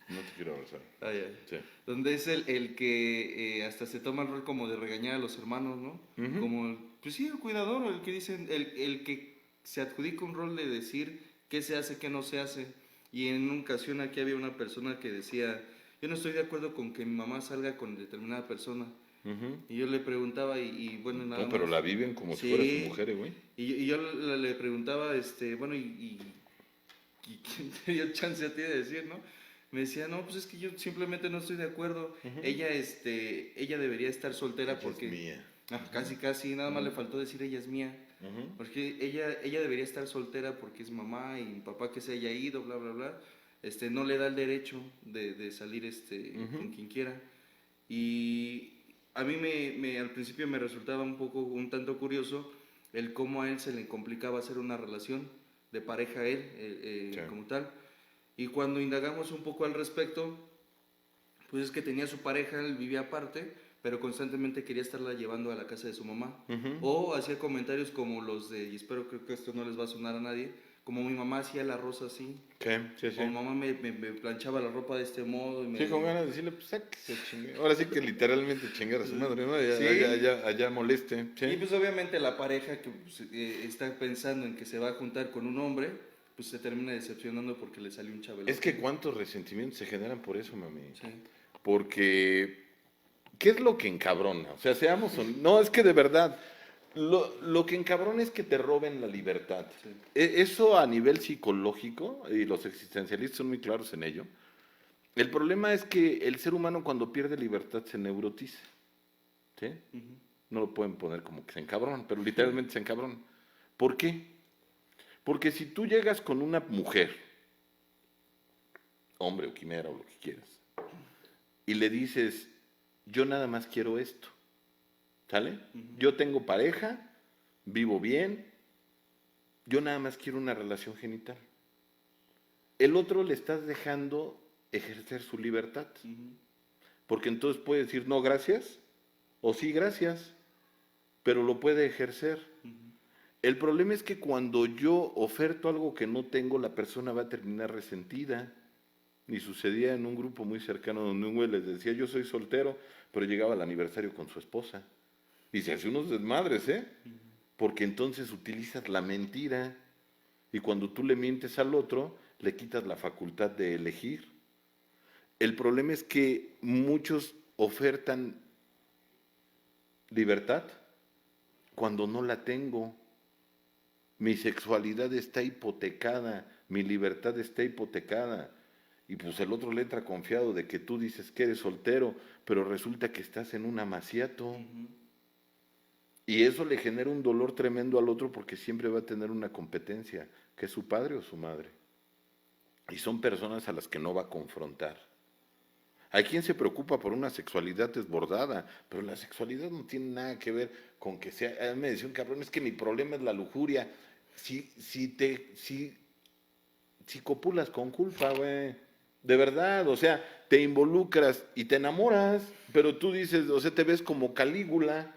No te quiero abrazar. Sí. Sí. Donde es el que hasta se toma el rol como de regañar a los hermanos, ¿no? Ujú. Como, pues sí, el cuidador, el que dicen, el que se adjudica un rol de decir qué se hace, qué no se hace. Y en una ocasión aquí había una persona que decía, yo no estoy de acuerdo con que mi mamá salga con determinada persona. Ujú. Y yo le preguntaba, y bueno, nada No, pero más. la viven como si Sí. fuera su mujer, güey. Y yo le preguntaba, bueno, ¿y quién te dio chance a ti de decir, no? Me decía, no, pues es que yo simplemente no estoy de acuerdo. Ella debería estar soltera Ella porque... es mía. Casi, nada más le faltó decir ella es mía. Ujú. Porque ella debería estar soltera porque es mamá y mi papá que se haya ido, bla, bla, bla. No le da el derecho de salir con quien quiera. Y a mí al principio me resultaba un tanto curioso el cómo a él se le complicaba hacer una relación de pareja a él, Sí. como tal. Y cuando indagamos un poco al respecto, pues es que tenía su pareja, él vivía aparte, pero constantemente quería estarla llevando a la casa de su mamá. Ujú. O hacía comentarios como los de, y espero creo que esto no les va a sonar a nadie, como mi mamá hacía el arroz así, Sí. o mi mamá me planchaba la ropa de este modo. Sí, con ganas de decirle, pues sáquese, chingue. Ahora sí que literalmente chingar a su madre, ¿no? Sí. Allá moleste. Sí. Y pues obviamente la pareja que pues, está pensando en que se va a juntar con un hombre, pues se termina decepcionando porque le salió un chabelote. Es que cuántos resentimientos se generan por eso, mami. Sí. Porque, ¿qué es lo que encabrona? O sea, no, es que de verdad, lo que encabrona es que te roben la libertad. Sí. Eso a nivel psicológico, y los existencialistas son muy claros en ello, el problema es que el ser humano cuando pierde libertad se neurotiza. ¿Sí? Ujú. No lo pueden poner como que se encabrona, pero literalmente se encabrona. ¿Por qué? Porque si tú llegas con una mujer, hombre o quimera o lo que quieras, y le dices, yo nada más quiero esto, ¿sale? Yo tengo pareja, vivo bien, yo nada más quiero una relación genital. El otro le estás dejando ejercer su libertad, porque entonces puede decir no gracias, o sí gracias, pero lo puede ejercer. El problema es que cuando yo oferto algo que no tengo, la persona va a terminar resentida. Y sucedía en un grupo muy cercano donde un güey les decía, yo soy soltero, pero llegaba al aniversario con su esposa. Y se hace unos desmadres, ¿eh? Porque entonces utilizas la mentira. Y cuando tú le mientes al otro, le quitas la facultad de elegir. El problema es que muchos ofertan libertad cuando no la tengo. Mi sexualidad está hipotecada, mi libertad está hipotecada. Y pues el otro le entra confiado de que tú dices que eres soltero, pero resulta que estás en un amaciato. Y eso le genera un dolor tremendo al otro porque siempre va a tener una competencia, que es su padre o su madre. Y son personas a las que no va a confrontar. Hay quien se preocupa por una sexualidad desbordada, pero la sexualidad no tiene nada que ver con que sea... Me decía un cabrón, es que mi problema es la lujuria. Si copulas con culpa, güey. De verdad, o sea, te involucras y te enamoras, pero tú dices, o sea, te ves como Calígula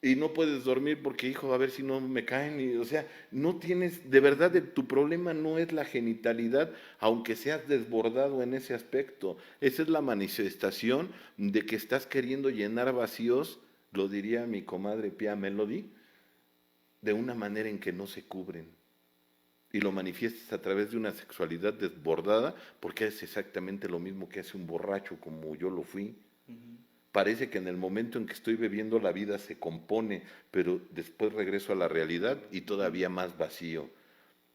y no puedes dormir porque, hijo, a ver si no me caen. O sea, no tienes, de verdad, tu problema no es la genitalidad, aunque seas desbordado en ese aspecto. Esa es la manifestación de que estás queriendo llenar vacíos, lo diría mi comadre Pia Melody, de una manera en que no se cubren. Y lo manifiestas a través de una sexualidad desbordada, porque es exactamente lo mismo que hace un borracho como yo lo fui. Parece que en el momento en que estoy bebiendo la vida se compone, pero después regreso a la realidad y todavía más vacío.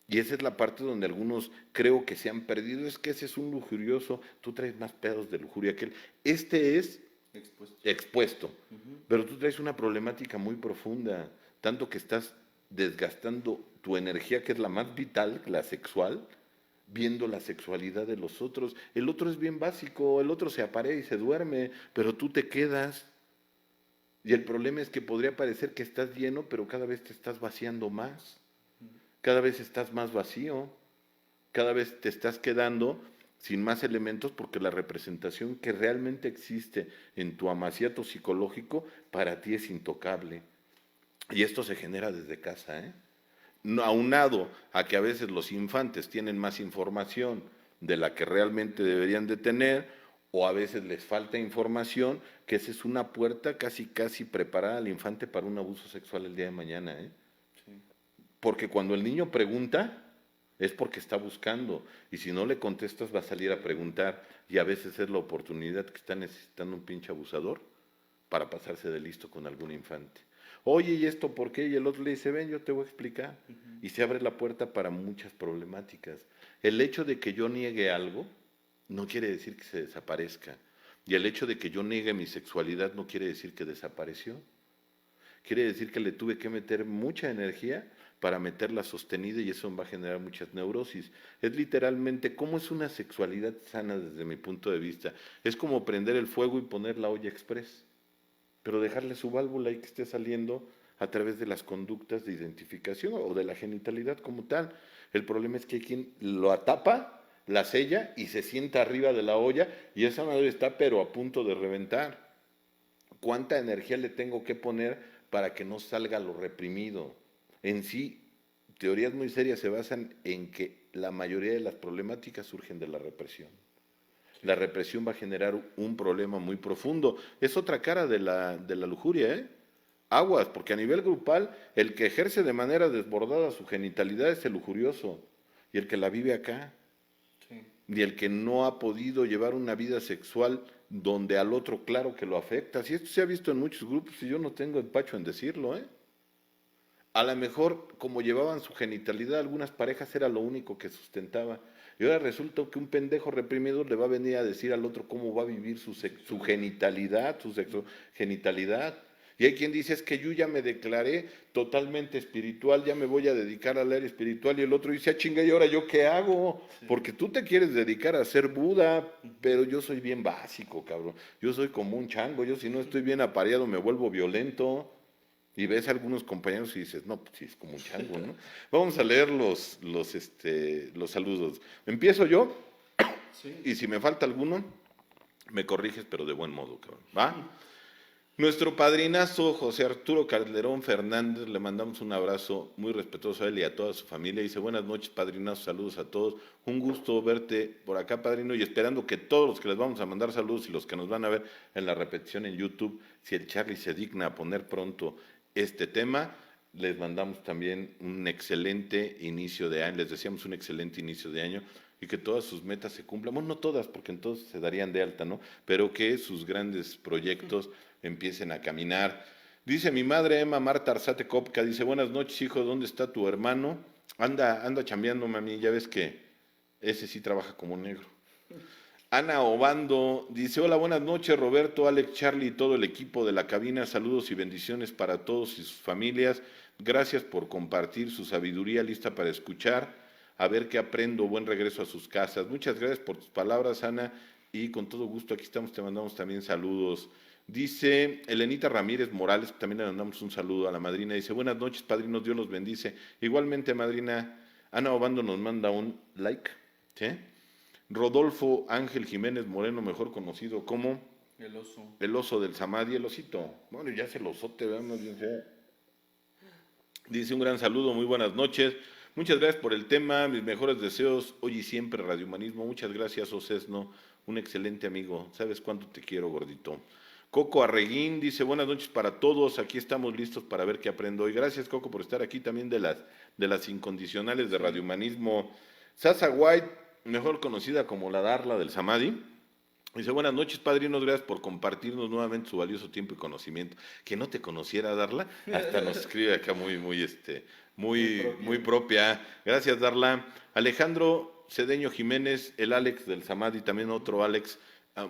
Y esa es la parte donde algunos creo que se han perdido, es que ese es un lujurioso, tú traes más pedos de lujuria que él. Este es expuesto, pero tú traes una problemática muy profunda, tanto que estás desgastando tu energía, que es la más vital, la sexual, viendo la sexualidad de los otros. El otro es bien básico, el otro se aparea y se duerme, pero tú te quedas. Y el problema es que podría parecer que estás lleno, pero cada vez te estás vaciando más. Cada vez estás más vacío. Cada vez te estás quedando sin más elementos porque la representación que realmente existe en tu amaciato psicológico para ti es intocable. Y esto se genera desde casa, aunado a que a veces los infantes tienen más información de la que realmente deberían de tener, o a veces les falta información, que esa es una puerta casi preparada al infante para un abuso sexual el día de mañana, Sí. Porque cuando el niño pregunta, es porque está buscando, y si no le contestas va a salir a preguntar, y a veces es la oportunidad que está necesitando un pinche abusador para pasarse de listo con algún infante. Oye, ¿y esto por qué? Y el otro le dice, ven, yo te voy a explicar. Y se abre la puerta para muchas problemáticas. El hecho de que yo niegue algo no quiere decir que se desaparezca. Y el hecho de que yo niegue mi sexualidad no quiere decir que desapareció. Quiere decir que le tuve que meter mucha energía para meterla sostenida y eso va a generar muchas neurosis. Es literalmente, ¿cómo es una sexualidad sana desde mi punto de vista? Es como prender el fuego y poner la olla express, pero dejarle su válvula y que esté saliendo a través de las conductas de identificación o de la genitalidad como tal. El problema es que hay quien lo atapa, la sella y se sienta arriba de la olla y esa madre está pero a punto de reventar. ¿Cuánta energía le tengo que poner para que no salga lo reprimido? En sí, teorías muy serias se basan en que la mayoría de las problemáticas surgen de la represión. La represión va a generar un problema muy profundo. Es otra cara de la lujuria, Aguas, porque a nivel grupal, el que ejerce de manera desbordada su genitalidad es el lujurioso, y el que la vive acá, Sí. y el que no ha podido llevar una vida sexual donde al otro claro que lo afecta. Si esto se ha visto en muchos grupos, y yo no tengo empacho en decirlo, A lo mejor, como llevaban su genitalidad, algunas parejas era lo único que sustentaba. Y ahora resulta que un pendejo reprimido le va a venir a decir al otro cómo va a vivir su genitalidad, su genitalidad. Y hay quien dice, es que yo ya me declaré totalmente espiritual, ya me voy a dedicar al área espiritual. Y el otro dice, ah, chinga, ¿y ahora yo qué hago? Porque tú te quieres dedicar a ser Buda, pero yo soy bien básico, cabrón. Yo soy como un chango, yo si no estoy bien apareado me vuelvo violento. Y ves a algunos compañeros y dices, no, pues sí, es como un chango, ¿no? Vamos a leer los saludos. Empiezo yo, Sí. y si me falta alguno, me corriges, pero de buen modo, cabrón, ¿va? Nuestro padrinazo, José Arturo Calderón Fernández, le mandamos un abrazo muy respetuoso a él y a toda su familia. Dice, buenas noches, padrinazo, saludos a todos. Un gusto verte por acá, padrino, y esperando que todos los que les vamos a mandar saludos y los que nos van a ver en la repetición en YouTube, si el Charlie se digna a poner pronto este tema, les mandamos también un excelente inicio de año, les deseamos un excelente inicio de año y que todas sus metas se cumplan, bueno, no todas, porque entonces se darían de alta, ¿no? Pero que sus grandes proyectos empiecen a caminar. Dice mi madre Emma Marta Arzate Copca, dice, buenas noches, hijo, ¿dónde está tu hermano? Anda chambeando, mami, ya ves que ese sí trabaja como negro. Ana Obando dice, hola, buenas noches, Roberto, Alex, Charlie y todo el equipo de la cabina, saludos y bendiciones para todos y sus familias, gracias por compartir su sabiduría lista para escuchar, a ver qué aprendo, buen regreso a sus casas. Muchas gracias por tus palabras, Ana, y con todo gusto aquí estamos, te mandamos también saludos. Dice Elenita Ramírez Morales, también le mandamos un saludo a la madrina, dice, buenas noches, padrinos, Dios los bendice. Igualmente, madrina, Ana Obando nos manda un like, ¿sí? Rodolfo Ángel Jiménez Moreno, mejor conocido como El oso del Samadhi, el osito. Bueno, ya se el osote, ¿verdad? Más bien sea. Dice un gran saludo, muy buenas noches. Muchas gracias por el tema, mis mejores deseos, hoy y siempre Radio Humanismo. Muchas gracias, Ocesno, un excelente amigo. ¿Sabes cuánto te quiero, gordito? Coco Arreguín dice, buenas noches para todos, aquí estamos listos para ver qué aprendo hoy. Gracias, Coco, por estar aquí también de las incondicionales de Radio Humanismo. Sasa White, mejor conocida como la Darla del Samadhi, dice, buenas noches, padrinos, gracias por compartirnos nuevamente su valioso tiempo y conocimiento. Que no te conociera, Darla, hasta nos escribe acá muy propia. Gracias, Darla. Alejandro Cedeño Jiménez, el Alex del Samadhi, también otro Alex,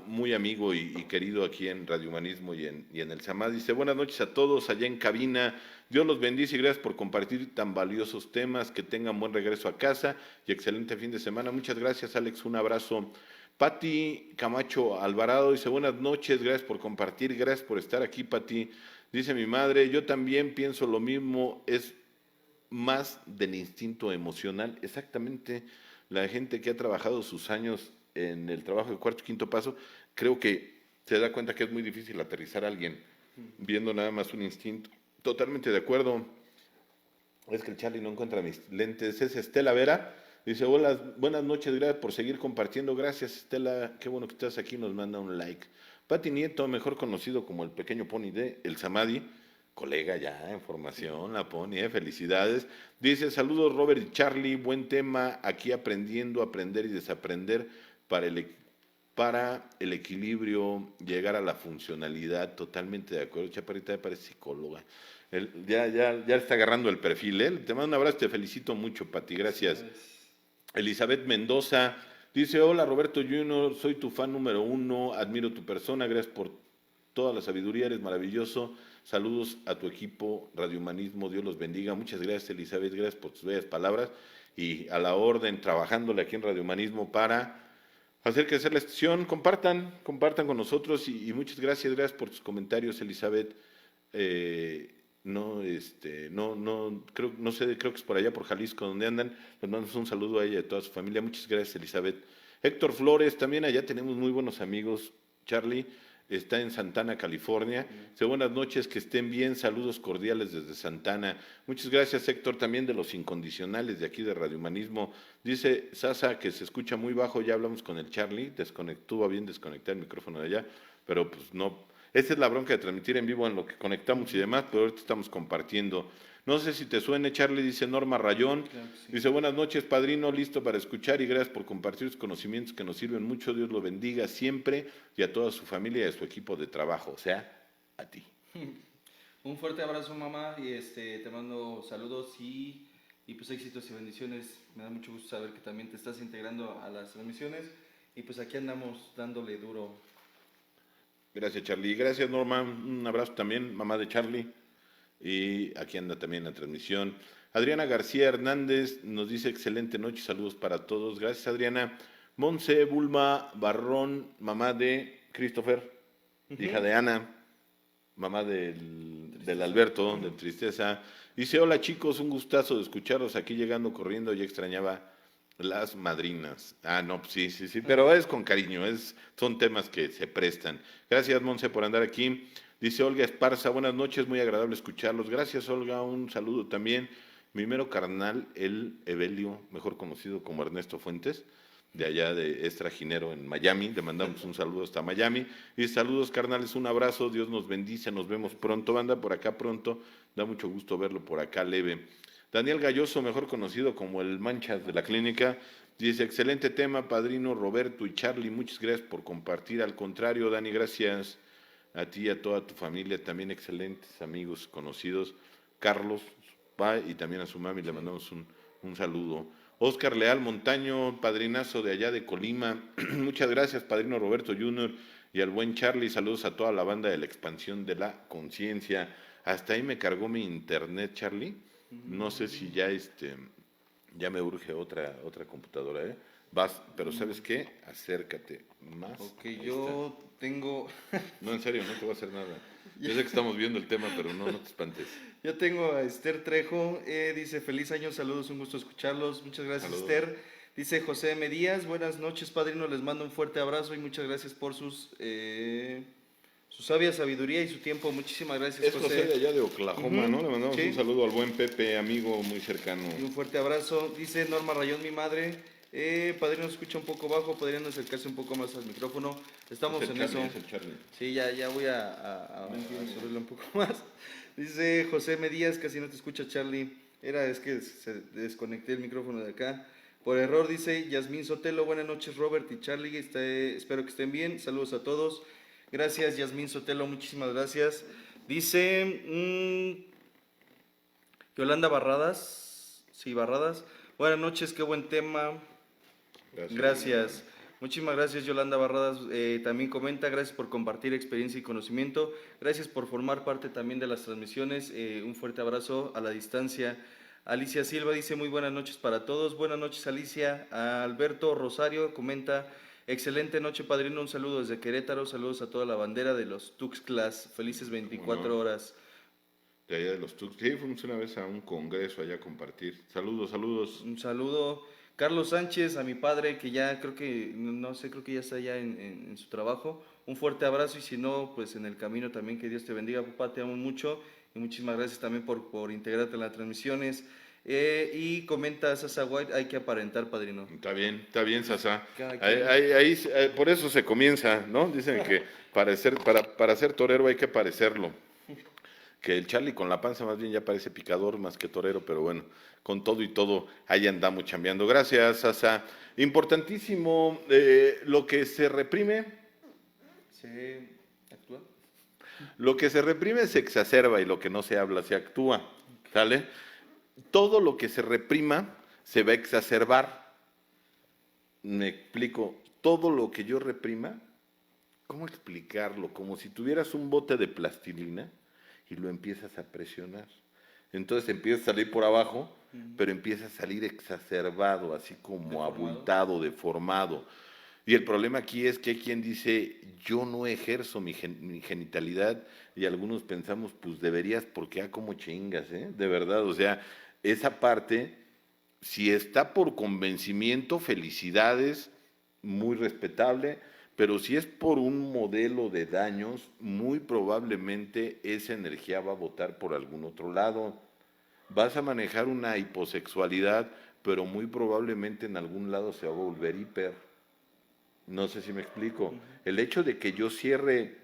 muy amigo y querido aquí en Radio Humanismo y en el Samadhi. Dice, buenas noches a todos allá en cabina. Dios los bendice y gracias por compartir tan valiosos temas. Que tengan buen regreso a casa y excelente fin de semana. Muchas gracias, Alex. Un abrazo. Pati Camacho Alvarado dice, buenas noches, gracias por compartir, gracias por estar aquí, Pati. Dice mi madre, yo también pienso lo mismo, es más del instinto emocional. Exactamente, la gente que ha trabajado sus años en el trabajo de cuarto y quinto paso, creo que se da cuenta que es muy difícil aterrizar a alguien viendo nada más un instinto totalmente de acuerdo. Es que el Charlie no encuentra mis lentes. Es Estela Vera. Dice, hola, buenas noches, gracias por seguir compartiendo. Gracias, Estela. Qué bueno que estás aquí. Nos manda un like. Pati Nieto, mejor conocido como el pequeño pony de El Samadi. Colega ya en formación, la Pony, felicidades. Dice, saludos Robert y Charlie, buen tema, aquí aprendiendo, aprender y desaprender para el equilibrio, llegar a la funcionalidad, totalmente de acuerdo. Chaparrita me parece psicóloga. Ya está agarrando el perfil, ¿eh? Te mando un abrazo, te felicito mucho, Pati, gracias. Elizabeth Mendoza dice, hola Roberto Junior, soy tu fan número 1, admiro tu persona, gracias por toda la sabiduría, eres maravilloso. Saludos a tu equipo Radio Humanismo, Dios los bendiga. Muchas gracias, Elizabeth, gracias por tus bellas palabras y a la orden, trabajándole aquí en Radio Humanismo para hacer crecer la estación. Compartan con nosotros y muchas gracias por tus comentarios, Elizabeth. Creo que es por allá por Jalisco donde andan. Les mandamos un saludo a ella y a toda su familia. Muchas gracias, Elizabeth. Héctor Flores, también allá tenemos muy buenos amigos. Charlie está en Santana, California. Dice, buenas noches, que estén bien, saludos cordiales desde Santana. Muchas gracias, Héctor, también de los incondicionales de aquí de Radio Humanismo. Dice Sasa que se escucha muy bajo, ya hablamos con el Charlie, estuvo bien desconectar el micrófono de allá, pero pues no, esa es la bronca de transmitir en vivo en lo que conectamos y demás, pero ahorita estamos compartiendo. No sé si te suene, Charlie, dice Norma Rayón. Claro que sí. Dice, buenas noches, padrino, listo para escuchar y gracias por compartir sus conocimientos que nos sirven mucho. Dios lo bendiga siempre y a toda su familia y a su equipo de trabajo, o sea, a ti. Un fuerte abrazo, mamá, y te mando saludos y pues éxitos y bendiciones. Me da mucho gusto saber que también te estás integrando a las transmisiones y pues aquí andamos dándole duro. Gracias, Charlie. Gracias, Norma. Un abrazo también, mamá de Charlie. Y aquí anda también la transmisión. Adriana García Hernández nos dice excelente noche, saludos para todos. Gracias, Adriana. Monse Bulma Barrón, mamá de Christopher, hija de Ana, mamá del Alberto, de Tristeza. Dice, hola chicos, un gustazo de escucharlos aquí llegando corriendo, ya extrañaba las madrinas. No, sí, pero es con cariño, son temas que se prestan. Gracias, Monse, por andar aquí. Dice Olga Esparza, buenas noches, muy agradable escucharlos. Gracias, Olga, un saludo también. Mi mero carnal, el Evelio, mejor conocido como Ernesto Fuentes, de allá de Estrajinero en Miami. Le mandamos un saludo hasta Miami. Y saludos, carnales, un abrazo, Dios nos bendice, nos vemos pronto. Banda por acá pronto, da mucho gusto verlo por acá leve. Daniel Galloso, mejor conocido como el Manchas de la Clínica, dice, excelente tema, padrino Roberto y Charlie, muchas gracias por compartir. Al contrario, Dani, gracias a ti y a toda tu familia, también excelentes amigos conocidos. Carlos, su papá, y también a su mami le mandamos un saludo. Oscar Leal Montaño, padrinazo de allá de Colima, muchas gracias, padrino Roberto Junior y al buen Charlie, saludos a toda la banda de la expansión de la conciencia. Hasta ahí me cargó mi internet, Charlie. No sé si ya me urge otra computadora, ¿eh? Vas, pero ¿sabes qué? Acércate más. Ok, yo tengo... No, en serio, no te voy a hacer nada. Yo sé que estamos viendo el tema, pero no te espantes. Yo tengo a Esther Trejo, dice, feliz año, saludos, un gusto escucharlos. Muchas gracias, saludos. Esther. Dice José M. Díaz, buenas noches, padrino, les mando un fuerte abrazo y muchas gracias por su sabia sabiduría y su tiempo. Muchísimas gracias, José. Es José de allá de Oklahoma, ¿no? Le mandamos un saludo al buen Pepe, amigo muy cercano. Y un fuerte abrazo. Dice Norma Rayón, mi madre, padrino, se escucha un poco bajo, podrían acercarse un poco más al micrófono. Estamos en eso. Sí, ya voy a subirle un poco más. Dice José M. Díaz, casi no te escucha, Charlie. Es que se desconecté el micrófono de acá. Por error, dice Yasmín Sotelo, buenas noches, Robert y Charlie, espero que estén bien. Saludos a todos. Gracias, Yasmín Sotelo, muchísimas gracias. Dice Yolanda Barradas. Sí, Barradas. Buenas noches, qué buen tema. Gracias. Muchísimas gracias, Yolanda Barradas. También comenta, gracias por compartir experiencia y conocimiento. Gracias por formar parte también de las transmisiones. Un fuerte abrazo a la distancia. Alicia Silva dice, muy buenas noches para todos. Buenas noches, Alicia. Alberto Rosario comenta, excelente noche, padrino. Un saludo desde Querétaro. Saludos a toda la bandera de los Tuxtlas. Felices 24 horas. De allá de los Tuxtlas. Sí, fuimos una vez a un congreso allá a compartir. Saludos. Un saludo. Carlos Sánchez, a mi padre, que ya creo que ya está allá en su trabajo. Un fuerte abrazo y si no, pues en el camino también, que Dios te bendiga, papá, te amo mucho. Y muchísimas gracias también por integrarte en las transmisiones. Y comenta Sasa White, hay que aparentar, padrino. Está bien, Sasa. Cada quien. Por eso se comienza, ¿no? Dicen que para ser torero hay que parecerlo. Que el Charlie con la panza más bien ya parece picador más que torero, pero bueno, con todo y todo, ahí andamos chambeando. Gracias, Sasa. Importantísimo, lo que se reprime, ¿Se actúa? lo que se reprime se exacerba y lo que no se habla se actúa, ¿sale? Todo lo que se reprima se va a exacerbar. Me explico, todo lo que yo reprima, ¿cómo explicarlo? Como si tuvieras un bote de plastilina y lo empiezas a presionar. Entonces empieza a salir por abajo, pero empieza a salir exacerbado, así como abultado, deformado. Y el problema aquí es que hay quien dice, yo no ejerzo mi genitalidad, y algunos pensamos, pues deberías, porque como chingas, ¿eh? De verdad, o sea, esa parte, si está por convencimiento, felicidades, muy respetable, pero si es por un modelo de daños, muy probablemente esa energía va a botar por algún otro lado. Vas a manejar una hiposexualidad, pero muy probablemente en algún lado se va a volver hiper. No sé si me explico. El hecho de que yo cierre,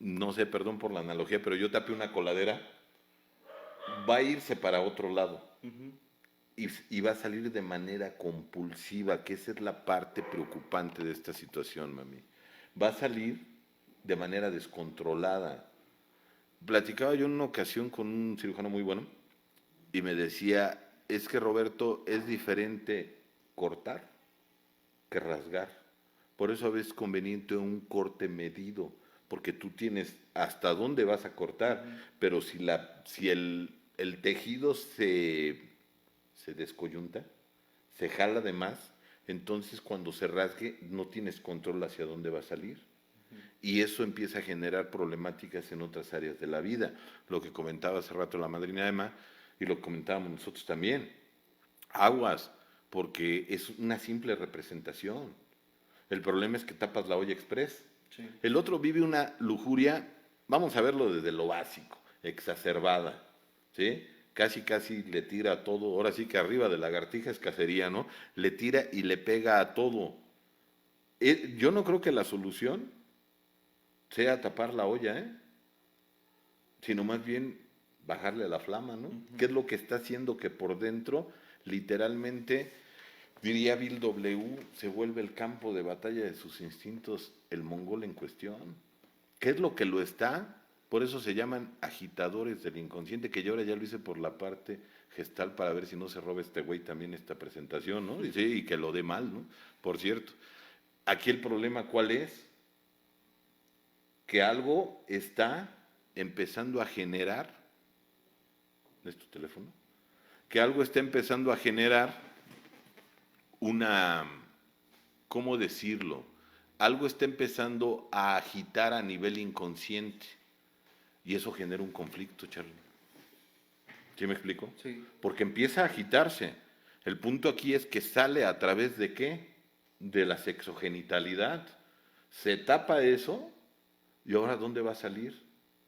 no sé, perdón por la analogía, pero yo tape una coladera, va a irse para otro lado. Y va a salir de manera compulsiva, que esa es la parte preocupante de esta situación, mami. Va a salir de manera descontrolada. Platicaba yo en una ocasión con un cirujano muy bueno y me decía, es que Roberto, es diferente cortar que rasgar. Por eso a veces es conveniente un corte medido, porque tú tienes hasta dónde vas a cortar, pero si el tejido se descoyunta, se jala de más, entonces cuando se rasgue no tienes control hacia dónde va a salir. Y eso empieza a generar problemáticas en otras áreas de la vida. Lo que comentaba hace rato la madrina Emma, y lo comentábamos nosotros también. Aguas, porque es una simple representación. El problema es que tapas la olla express. Sí. El otro vive una lujuria, vamos a verlo desde lo básico, exacerbada, ¿sí? Casi le tira a todo, ahora sí que arriba de lagartija es cacería, ¿no? Le tira y le pega a todo. Yo no creo que la solución sea tapar la olla, sino más bien bajarle a la flama, ¿no? ¿Qué es lo que está haciendo que por dentro, literalmente, diría Bill W., se vuelve el campo de batalla de sus instintos, el mongol en cuestión? ¿Qué es lo que lo está? Por eso se llaman agitadores del inconsciente, que yo ahora ya lo hice por la parte gestal para ver si no se roba este güey también esta presentación, ¿no? Y, sí, y que lo dé mal, ¿no? Por cierto, aquí el problema, ¿cuál es? Que algo está empezando a generar, ¿es tu teléfono? Que algo está empezando a generar una, ¿cómo decirlo? Algo está empezando a agitar a nivel inconsciente y eso genera un conflicto, Charlie. ¿Sí me explico? Sí. Porque empieza a agitarse. El punto aquí es que sale a través de ¿qué? De la sexogenitalidad. Se tapa eso y ahora ¿dónde va a salir?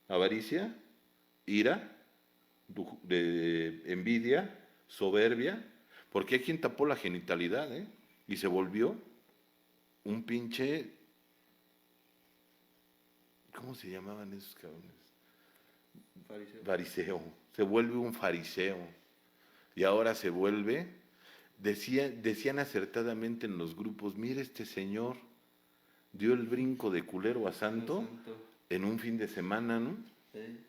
¿Avaricia? ¿Ira? De envidia? ¿Soberbia? Porque hay quien tapó la genitalidad, y se volvió un pinche, ¿cómo se llamaban esos cabrones? Fariseo. Se vuelve un fariseo. Y ahora se vuelve, decían acertadamente en los grupos, mire, este señor dio el brinco de culero a santo en un fin de semana, ¿no? Sí.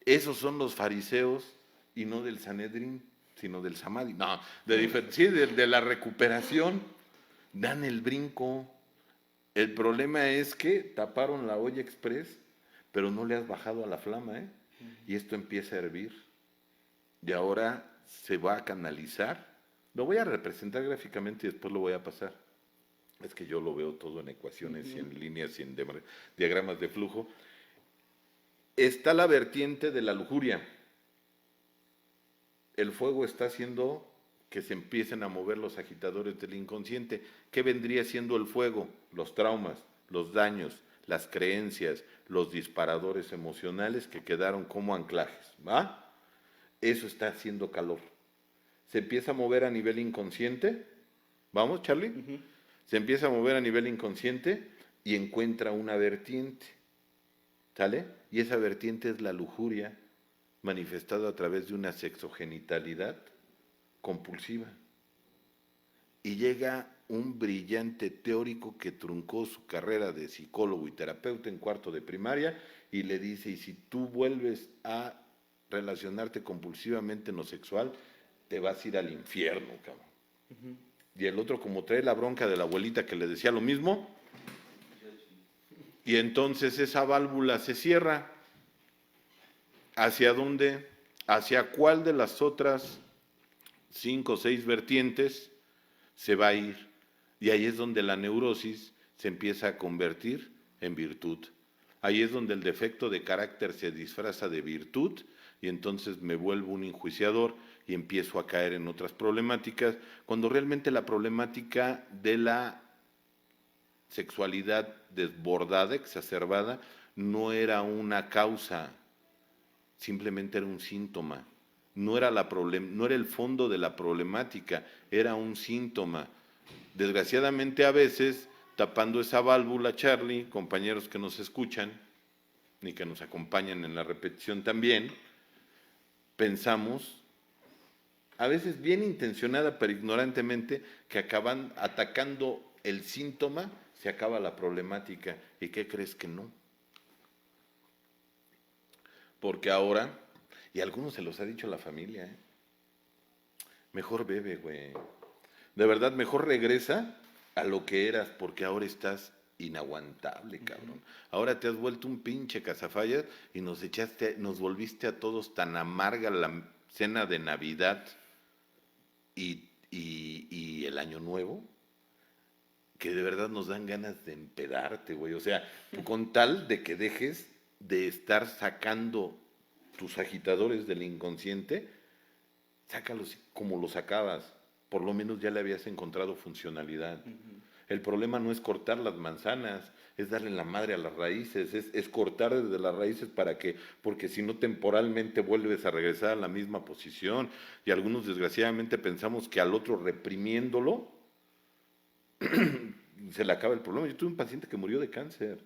Esos son los fariseos y no del Sanedrín, sino del Samadhi. No, de la recuperación. Dan el brinco. El problema es que taparon la olla express, pero no le has bajado a la flama, y esto empieza a hervir. Y ahora se va a canalizar. Lo voy a representar gráficamente y después lo voy a pasar. Es que yo lo veo todo en ecuaciones y en líneas y en diagramas de flujo. Está la vertiente de la lujuria. El fuego está haciendo que se empiecen a mover los agitadores del inconsciente. ¿Qué vendría siendo el fuego? Los traumas, los daños, las creencias, los disparadores emocionales que quedaron como anclajes, ¿va? Eso está haciendo calor. Se empieza a mover a nivel inconsciente. ¿Vamos, Charlie? Ujú. Se empieza a mover a nivel inconsciente y encuentra una vertiente. ¿Sale? Y esa vertiente es la lujuria manifestada a través de una sexogenitalidad compulsiva. Y llega un brillante teórico que truncó su carrera de psicólogo y terapeuta en cuarto de primaria y le dice, y si tú vuelves a relacionarte compulsivamente en lo sexual, te vas a ir al infierno, cabrón. Ujú. Y el otro, como trae la bronca de la abuelita que le decía lo mismo, y entonces esa válvula se cierra. ¿Hacia dónde? ¿Hacia cuál de las otras 5 o 6 vertientes se va a ir? Y ahí es donde la neurosis se empieza a convertir en virtud. Ahí es donde el defecto de carácter se disfraza de virtud y entonces me vuelvo un enjuiciador y empiezo a caer en otras problemáticas, cuando realmente la problemática de la sexualidad desbordada, exacerbada, no era una causa, simplemente era un síntoma. No era el fondo de la problemática, era un síntoma. Desgraciadamente a veces, tapando esa válvula, Charlie, compañeros que nos escuchan y que nos acompañan en la repetición también, pensamos, a veces bien intencionada pero ignorantemente, que acaban atacando el síntoma, se acaba la problemática. ¿Y qué crees que no? Porque ahora, y a algunos se los ha dicho la familia, mejor bebe, güey. De verdad, mejor regresa a lo que eras, porque ahora estás inaguantable, cabrón. Ahora te has vuelto un pinche cazafallas y nos volviste a todos tan amarga la cena de Navidad y el Año Nuevo, que de verdad nos dan ganas de empedarte, güey. O sea, con tal de que dejes de estar sacando tus agitadores del inconsciente, sácalos como los sacabas. Por lo menos ya le habías encontrado funcionalidad. El problema no es cortar las manzanas, es darle la madre a las raíces, es cortar desde las raíces para que, porque si no temporalmente vuelves a regresar a la misma posición. Y algunos desgraciadamente pensamos que al otro reprimiéndolo, se le acaba el problema. Yo tuve un paciente que murió de cáncer.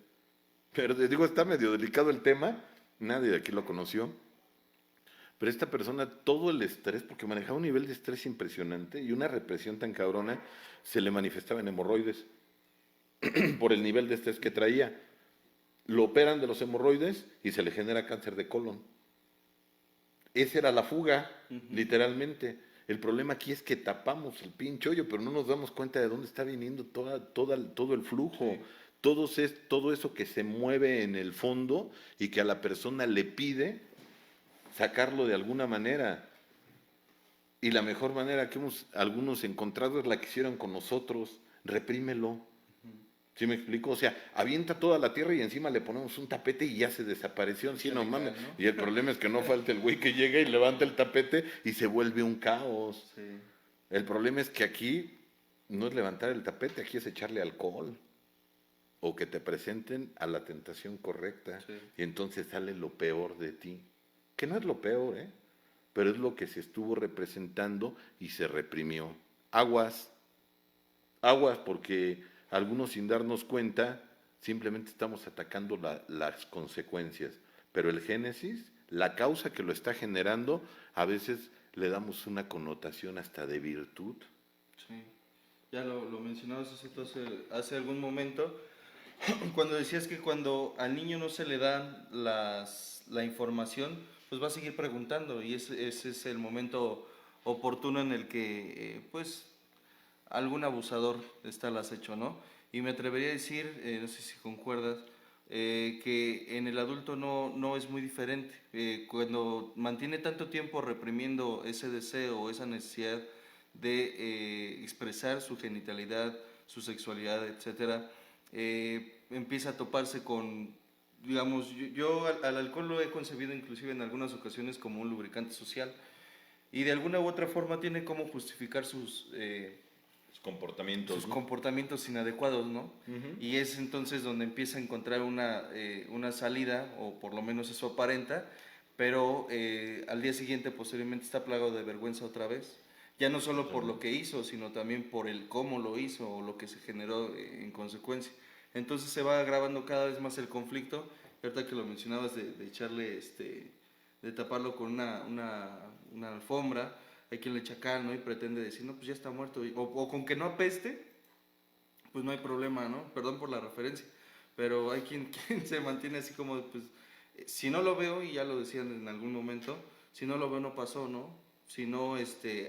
Pero te digo, está medio delicado el tema, nadie de aquí lo conoció. Pero esta persona, todo el estrés, porque manejaba un nivel de estrés impresionante y una represión tan cabrona, se le manifestaba en hemorroides por el nivel de estrés que traía. Lo operan de los hemorroides y se le genera cáncer de colon. Esa era la fuga, literalmente. El problema aquí es que tapamos el pinche hoyo, pero no nos damos cuenta de dónde está viniendo todo el flujo. Sí. Todo eso que se mueve en el fondo y que a la persona le pide sacarlo de alguna manera. Y la mejor manera que hemos algunos encontrado es la que hicieron con nosotros, reprímelo. ¿Sí me explico? O sea, avienta toda la tierra y encima le ponemos un tapete y ya se desapareció. Sí, no mames. ¿No? Y el problema es que no falta el güey que llega y levanta el tapete y se vuelve un caos. Sí. El problema es que aquí no es levantar el tapete, aquí es echarle alcohol. O que te presenten a la tentación correcta. Sí. Y entonces sale lo peor de ti. Que no es lo peor, pero es lo que se estuvo representando y se reprimió. Aguas, porque algunos sin darnos cuenta simplemente estamos atacando las consecuencias, pero el génesis, la causa que lo está generando, a veces le damos una connotación hasta de virtud. Sí, ya lo mencionabas hace algún momento, cuando decías que cuando al niño no se le da la información, pues va a seguir preguntando y ese es el momento oportuno en el que pues algún abusador está al acecho, ¿no? Y me atrevería a decir, no sé si concuerdas, que en el adulto no es muy diferente. Cuando mantiene tanto tiempo reprimiendo ese deseo o esa necesidad de expresar su genitalidad, su sexualidad, etcétera, empieza a toparse con, digamos, yo al alcohol lo he concebido inclusive en algunas ocasiones como un lubricante social y de alguna u otra forma tiene como justificar Sus ¿no? Comportamientos inadecuados, ¿no? Y es entonces donde empieza a encontrar una salida, o por lo menos eso aparenta, pero al día siguiente posiblemente está plagado de vergüenza otra vez. Ya no solo por lo que hizo, sino también por el cómo lo hizo o lo que se generó en consecuencia. Entonces se va agravando cada vez más el conflicto. Ahorita que lo mencionabas de echarle, de taparlo con una alfombra, hay quien le echa cal, ¿no? Y pretende decir, no, pues ya está muerto. O con que no apeste, pues no hay problema, ¿no? Perdón por la referencia. Pero hay quien se mantiene así como, pues, si no lo veo, y ya lo decían en algún momento, si no lo veo no pasó, ¿no? Si no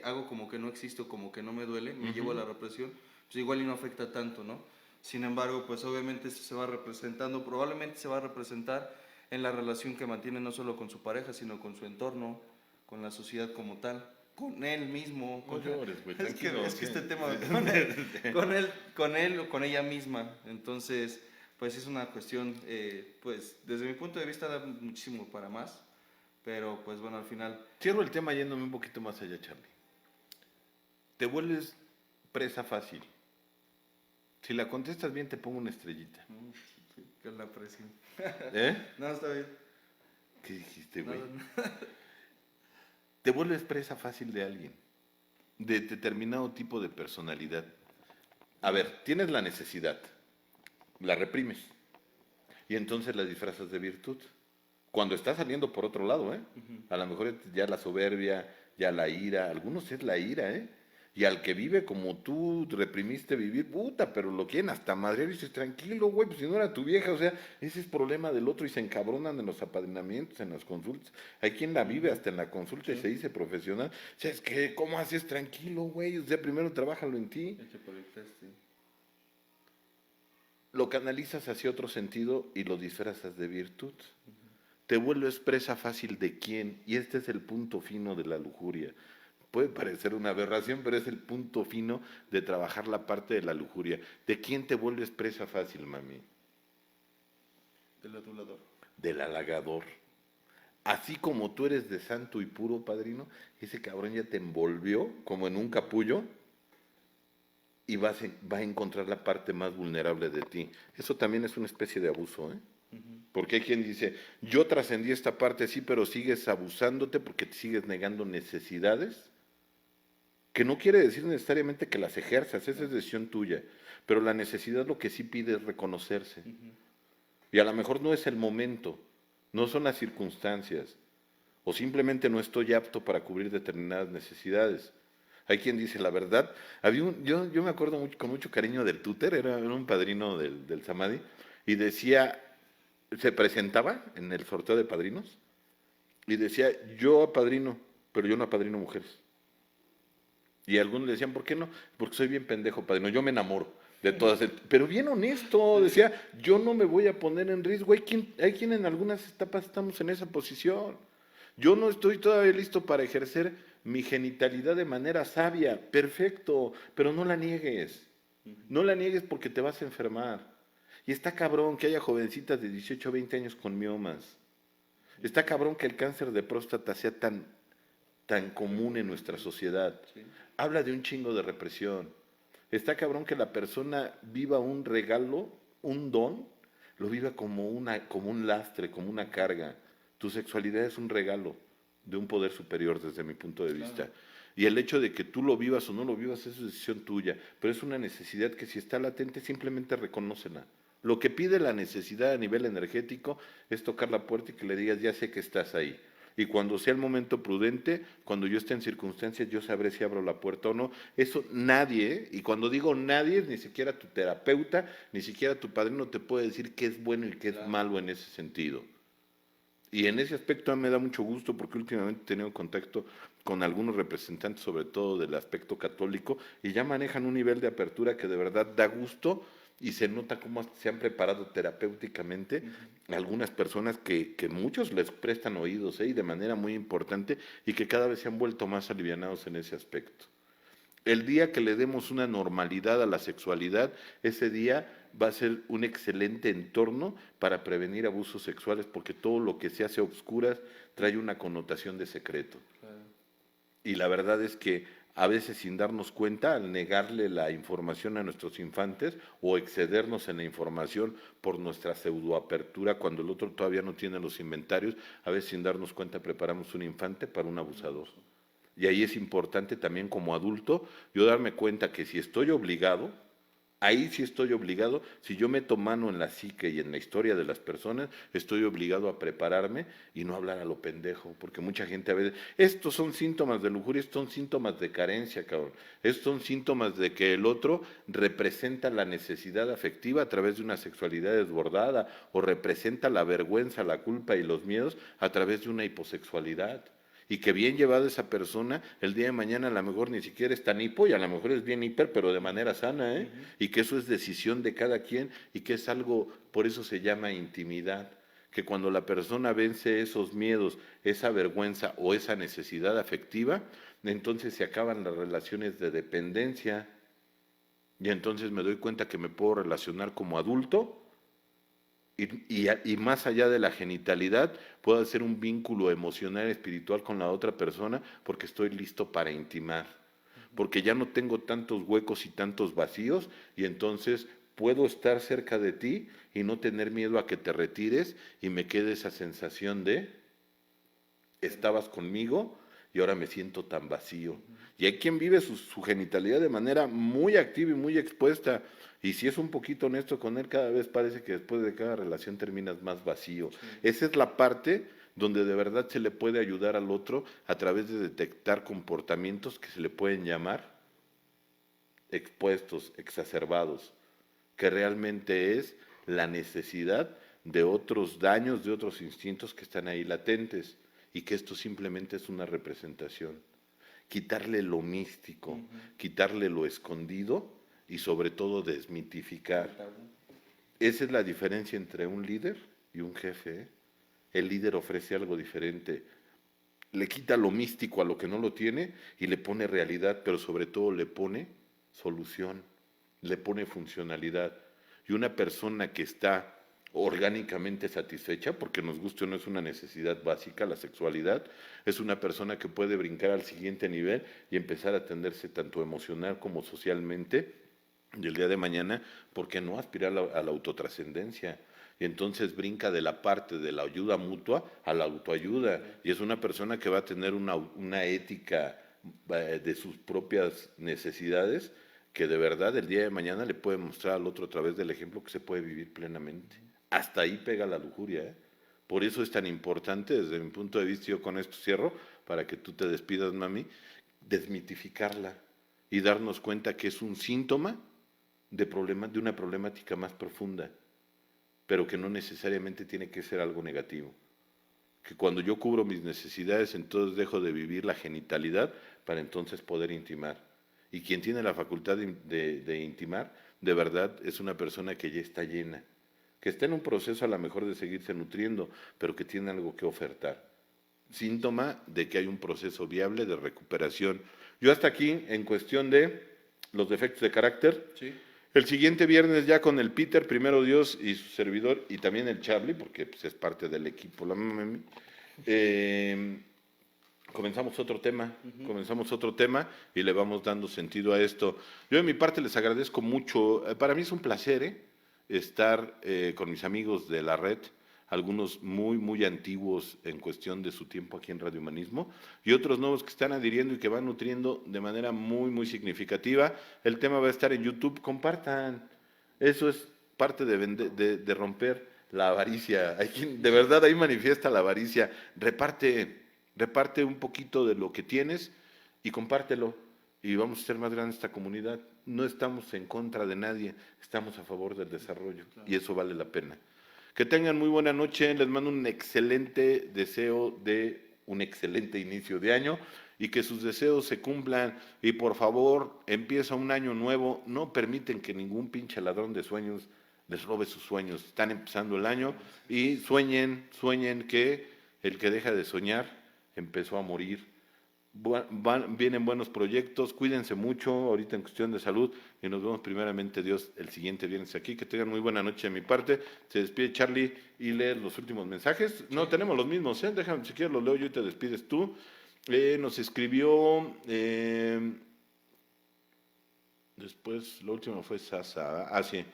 hago como que no existo, como que no me duele, me llevo a la represión, pues igual y no afecta tanto, ¿no? Sin embargo, pues obviamente esto se va representando, probablemente se va a representar en la relación que mantiene no solo con su pareja, sino con su entorno, con la sociedad como tal, con él mismo. No llores, güey, tranquilo. Es que este tema, con él o con ella misma. Entonces, pues es una cuestión, pues desde mi punto de vista da muchísimo para más, pero pues bueno, al final... Cierro el tema yéndome un poquito más allá, Charlie. Te vuelves presa fácil. Si la contestas bien, te pongo una estrellita. Con la presión. No, está bien. ¿Qué dijiste, güey? No. Te vuelves presa fácil de alguien, de determinado tipo de personalidad. A ver, tienes la necesidad, la reprimes, y entonces la disfrazas de virtud. Cuando está saliendo por otro lado, a lo mejor ya la soberbia, ya la ira, algunos es la ira, y al que vive como tú reprimiste vivir, puta, pero lo quieren hasta madre, y dices, tranquilo, güey, pues si no era tu vieja, o sea, ese es problema del otro, y se encabronan en los apadrinamientos, en las consultas. Hay quien la vive hasta en la consulta y se dice profesional. O sea, es que, ¿cómo haces tranquilo, güey? O sea, primero trabájalo en ti. Lo canalizas hacia otro sentido y lo disfrazas de virtud. Te vuelves presa fácil de quién, y este es el punto fino de la lujuria. Puede parecer una aberración, pero es el punto fino de trabajar la parte de la lujuria. ¿De quién te vuelves presa fácil, mami? Del adulador. Del halagador. Así como tú eres de santo y puro, padrino, ese cabrón ya te envolvió como en un capullo y va a encontrar la parte más vulnerable de ti. Eso también es una especie de abuso, Porque hay quien dice, yo trascendí esta parte, sí, pero sigues abusándote porque te sigues negando necesidades, que no quiere decir necesariamente que las ejerzas, esa es decisión tuya, pero la necesidad lo que sí pide es reconocerse. Y a lo mejor no es el momento, no son las circunstancias, o simplemente no estoy apto para cubrir determinadas necesidades. Hay quien dice la verdad. Yo me acuerdo con mucho cariño del Túter, era un padrino del Samadhi, y decía, se presentaba en el sorteo de padrinos, y decía, yo apadrino, pero yo no apadrino mujeres. Y algunos le decían, ¿por qué no? Porque soy bien pendejo, padrino, yo me enamoro de todas. Pero bien honesto, decía, yo no me voy a poner en riesgo. Hay quien en algunas etapas estamos en esa posición. Yo no estoy todavía listo para ejercer mi genitalidad de manera sabia, perfecto, pero no la niegues. No la niegues porque te vas a enfermar. Y está cabrón que haya jovencitas de 18 o 20 años con miomas. Está cabrón que el cáncer de próstata sea tan común en nuestra sociedad. Sí. Habla de un chingo de represión. Está cabrón que la persona viva un regalo, un don, lo viva como un lastre, como una carga. Tu sexualidad es un regalo de un poder superior desde mi punto de vista. Claro. Y el hecho de que tú lo vivas o no lo vivas es decisión tuya, pero es una necesidad que si está latente simplemente reconócela. Lo que pide la necesidad a nivel energético es tocar la puerta y que le digas, ya sé que estás ahí. Y cuando sea el momento prudente, cuando yo esté en circunstancias, yo sabré si abro la puerta o no. Eso nadie, y cuando digo nadie, ni siquiera tu terapeuta, ni siquiera tu padrino te puede decir qué es bueno y qué es malo en ese sentido. Y en ese aspecto me da mucho gusto porque últimamente he tenido contacto con algunos representantes, sobre todo del aspecto católico, y ya manejan un nivel de apertura que de verdad da gusto. Y se nota cómo se han preparado terapéuticamente algunas personas que muchos les prestan oídos, y de manera muy importante, y que cada vez se han vuelto más alivianados en ese aspecto. El día que le demos una normalidad a la sexualidad, ese día va a ser un excelente entorno para prevenir abusos sexuales, porque todo lo que se hace a obscuras trae una connotación de secreto. Claro. Y la verdad es que a veces sin darnos cuenta, al negarle la información a nuestros infantes o excedernos en la información por nuestra pseudoapertura cuando el otro todavía no tiene los inventarios, a veces sin darnos cuenta preparamos un infante para un abusador. Y ahí es importante también como adulto yo darme cuenta que si estoy obligado, ahí sí estoy obligado, si yo meto mano en la psique y en la historia de las personas, estoy obligado a prepararme y no hablar a lo pendejo, porque mucha gente a veces, estos son síntomas de lujuria, estos son síntomas de carencia, cabrón, estos son síntomas de que el otro representa la necesidad afectiva a través de una sexualidad desbordada, o representa la vergüenza, la culpa y los miedos a través de una hiposexualidad. Y que bien llevada esa persona, el día de mañana a lo mejor ni siquiera es tan hipo y a lo mejor es bien hiper, pero de manera sana, ¿eh? Y que eso es decisión de cada quien y que es algo, por eso se llama intimidad, que cuando la persona vence esos miedos, esa vergüenza o esa necesidad afectiva, entonces se acaban las relaciones de dependencia y entonces me doy cuenta que me puedo relacionar como adulto. Y más allá de la genitalidad, puedo hacer un vínculo emocional, espiritual con la otra persona porque estoy listo para intimar, porque ya no tengo tantos huecos y tantos vacíos y entonces puedo estar cerca de ti y no tener miedo a que te retires y me quede esa sensación de estabas conmigo y ahora me siento tan vacío. Y hay quien vive su genitalidad de manera muy activa y muy expuesta. Y si es un poquito honesto con él, cada vez parece que después de cada relación terminas más vacío. Sí. Esa es la parte donde de verdad se le puede ayudar al otro a través de detectar comportamientos que se le pueden llamar expuestos, exacerbados, que realmente es la necesidad de otros daños, de otros instintos que están ahí latentes y que esto simplemente es una representación. Quitarle lo místico, quitarle lo escondido y sobre todo desmitificar. Esa es la diferencia entre un líder y un jefe. El líder ofrece algo diferente. Le quita lo místico a lo que no lo tiene y le pone realidad, pero sobre todo le pone solución, le pone funcionalidad. Y una persona que está orgánicamente satisfecha, porque nos guste o no es una necesidad básica, la sexualidad, es una persona que puede brincar al siguiente nivel y empezar a atenderse tanto emocional como socialmente, y el día de mañana, ¿por qué no aspirar a la autotrascendencia? Y entonces brinca de la parte de la ayuda mutua a la autoayuda, y es una persona que va a tener una ética de sus propias necesidades, que de verdad el día de mañana le puede mostrar al otro a través del ejemplo que se puede vivir plenamente. Hasta ahí pega la lujuria, ¿eh? Por eso es tan importante, desde mi punto de vista, yo con esto cierro, para que tú te despidas, mami, desmitificarla y darnos cuenta que es un síntoma de una problemática más profunda, pero que no necesariamente tiene que ser algo negativo. Que cuando yo cubro mis necesidades, entonces dejo de vivir la genitalidad para entonces poder intimar. Y quien tiene la facultad de intimar, de verdad, es una persona que ya está llena, que está en un proceso a lo mejor de seguirse nutriendo, pero que tiene algo que ofertar. Síntoma de que hay un proceso viable de recuperación. Yo hasta aquí, en cuestión de los defectos de carácter. Sí. El siguiente viernes ya con el Peter, primero Dios y su servidor, y también el Charlie, porque pues, es parte del equipo, comenzamos otro tema y le vamos dando sentido a esto. Yo de mi parte les agradezco mucho. Para mí es un placer estar con mis amigos de la red, algunos muy, muy antiguos en cuestión de su tiempo aquí en Radio Humanismo, y otros nuevos que están adhiriendo y que van nutriendo de manera muy, muy significativa. El tema va a estar en YouTube, compartan. Eso es parte de romper la avaricia. Hay quien, de verdad, ahí manifiesta la avaricia. Reparte un poquito de lo que tienes y compártelo. Y vamos a hacer más grande esta comunidad. No estamos en contra de nadie, estamos a favor del desarrollo. Claro. Y eso vale la pena. Que tengan muy buena noche, les mando un excelente deseo de un excelente inicio de año y que sus deseos se cumplan y por favor empieza un año nuevo, no permiten que ningún pinche ladrón de sueños les robe sus sueños, están empezando el año y sueñen que el que deja de soñar empezó a morir. Vienen buenos proyectos, cuídense mucho ahorita en cuestión de salud y nos vemos primeramente Dios el siguiente viernes aquí. Que tengan muy buena noche de mi parte. Se despide Charlie y lee los últimos mensajes. No, tenemos los mismos, déjame, si quieres los leo yo y te despides tú. Nos escribió, después, lo último fue Sasa, sí.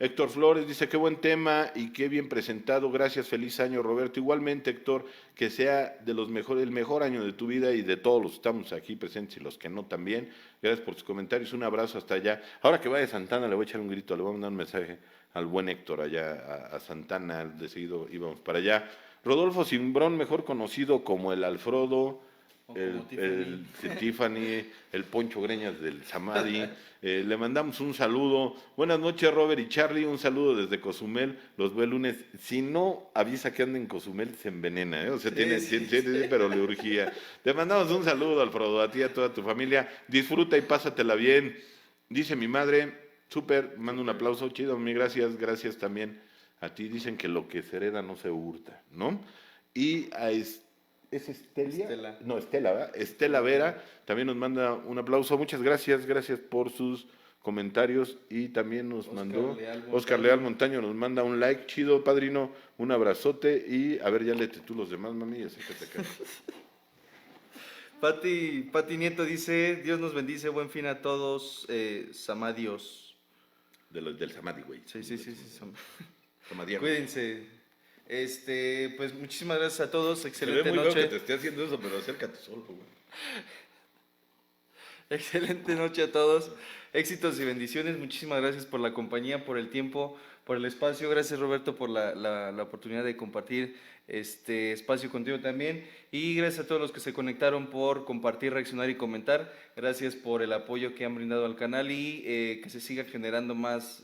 Héctor Flores dice, qué buen tema y qué bien presentado, gracias, feliz año Roberto. Igualmente Héctor, que sea de los mejores, el mejor año de tu vida y de todos los que estamos aquí presentes y los que no también. Gracias por tus comentarios, un abrazo hasta allá. Ahora que vaya a Santana le voy a echar un grito, le voy a mandar un mensaje al buen Héctor allá a Santana, de seguido íbamos para allá. Rodolfo Cimbrón, mejor conocido como el Alfrodo, el Tiffany, el Poncho Greñas del Samadhi. Le mandamos un saludo. Buenas noches, Robert y Charlie. Un saludo desde Cozumel. Los veo el lunes. Si no avisa que anda en Cozumel, se envenena. O sea, tiene, pero le urgía. Te mandamos un saludo, Alfredo, a ti y a toda tu familia. Disfruta y pásatela bien. Dice mi madre, súper, mando un aplauso. Chido, mi gracias también a ti. Dicen que lo que se hereda no se hurta, ¿no? Y a ¿es Estela? No, Estela, ¿verdad? Estela Vera también nos manda un aplauso. Muchas gracias por sus comentarios y también nos mandó Oscar Leal Montaño, nos manda un like. Chido, padrino, un abrazote y a ver, ya léete tú los demás, mami, acércate acá. Pati Nieto dice, Dios nos bendice, buen fin a todos, Samadios. Del Samadhi, güey. Sí. Cuídense. Pues muchísimas gracias a todos, excelente Se ve muy noche. feo que te esté haciendo eso, pero acércate solo, güey. Excelente noche a todos, éxitos y bendiciones, muchísimas gracias por la compañía, por el tiempo, por el espacio, gracias Roberto por la oportunidad de compartir este espacio contigo también, y gracias a todos los que se conectaron por compartir, reaccionar y comentar, gracias por el apoyo que han brindado al canal y que se siga generando más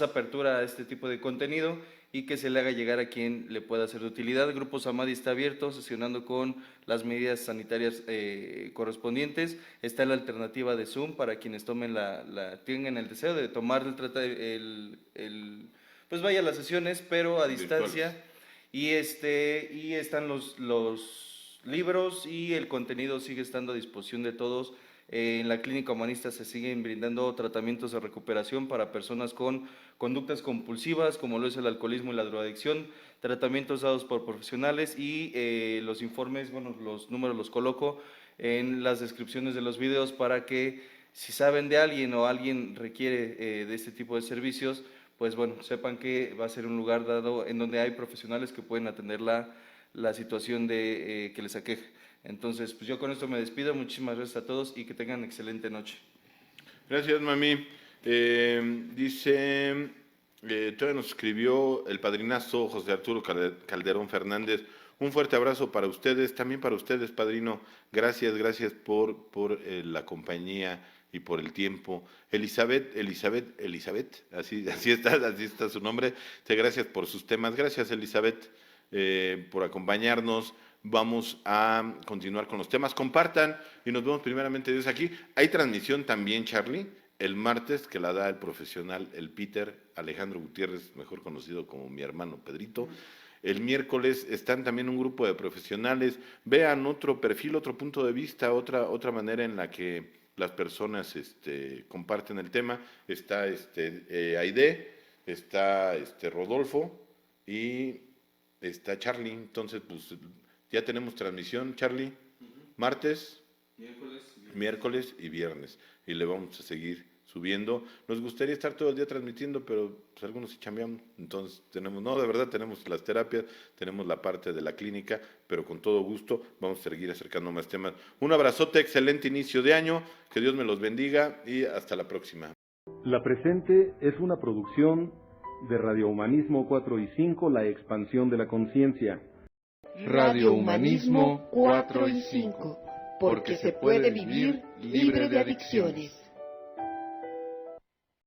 apertura a este tipo de contenido y que se le haga llegar a quien le pueda ser de utilidad. Grupo Samadhi está abierto, sesionando con las medidas sanitarias correspondientes. Está la alternativa de Zoom para quienes tengan el deseo de tomar pues vaya a las sesiones, pero a distancia. Y están los libros y el contenido sigue estando a disposición de todos. En la clínica humanista se siguen brindando tratamientos de recuperación para personas con conductas compulsivas, como lo es el alcoholismo y la drogadicción, tratamientos dados por profesionales y los informes, los números los coloco en las descripciones de los videos para que si saben de alguien o alguien requiere de este tipo de servicios, pues sepan que va a ser un lugar dado en donde hay profesionales que pueden atender la situación que les aqueje. Entonces, pues yo con esto me despido, muchísimas gracias a todos y que tengan excelente noche. Gracias, mami. Dice, todavía nos escribió el padrinazo José Arturo Calderón Fernández. Un fuerte abrazo para ustedes, también para ustedes, padrino. Gracias por la compañía y por el tiempo. Elizabeth, así está su nombre. Gracias por sus temas. Gracias, Elizabeth, por acompañarnos. Vamos a continuar con los temas. Compartan y nos vemos primeramente Dios aquí. Hay transmisión también, Charlie, el martes, que la da el profesional, el Peter Alejandro Gutiérrez, mejor conocido como mi hermano Pedrito. El miércoles están también un grupo de profesionales. Vean otro perfil, otro punto de vista, otra manera en la que las personas comparten el tema. Está Aide, está Rodolfo y está Charlie. Entonces, pues ya tenemos transmisión, Charlie, martes, miércoles y viernes. Y le vamos a seguir subiendo. Nos gustaría estar todo el día transmitiendo, pero pues algunos sí chambeamos. Entonces de verdad tenemos las terapias, tenemos la parte de la clínica, pero con todo gusto vamos a seguir acercando más temas. Un abrazote, excelente inicio de año, que Dios me los bendiga y hasta la próxima. La presente es una producción de Radio Humanismo 4 y 5, la expansión de la conciencia. Radio Humanismo 4 y 5, porque se puede vivir libre de adicciones.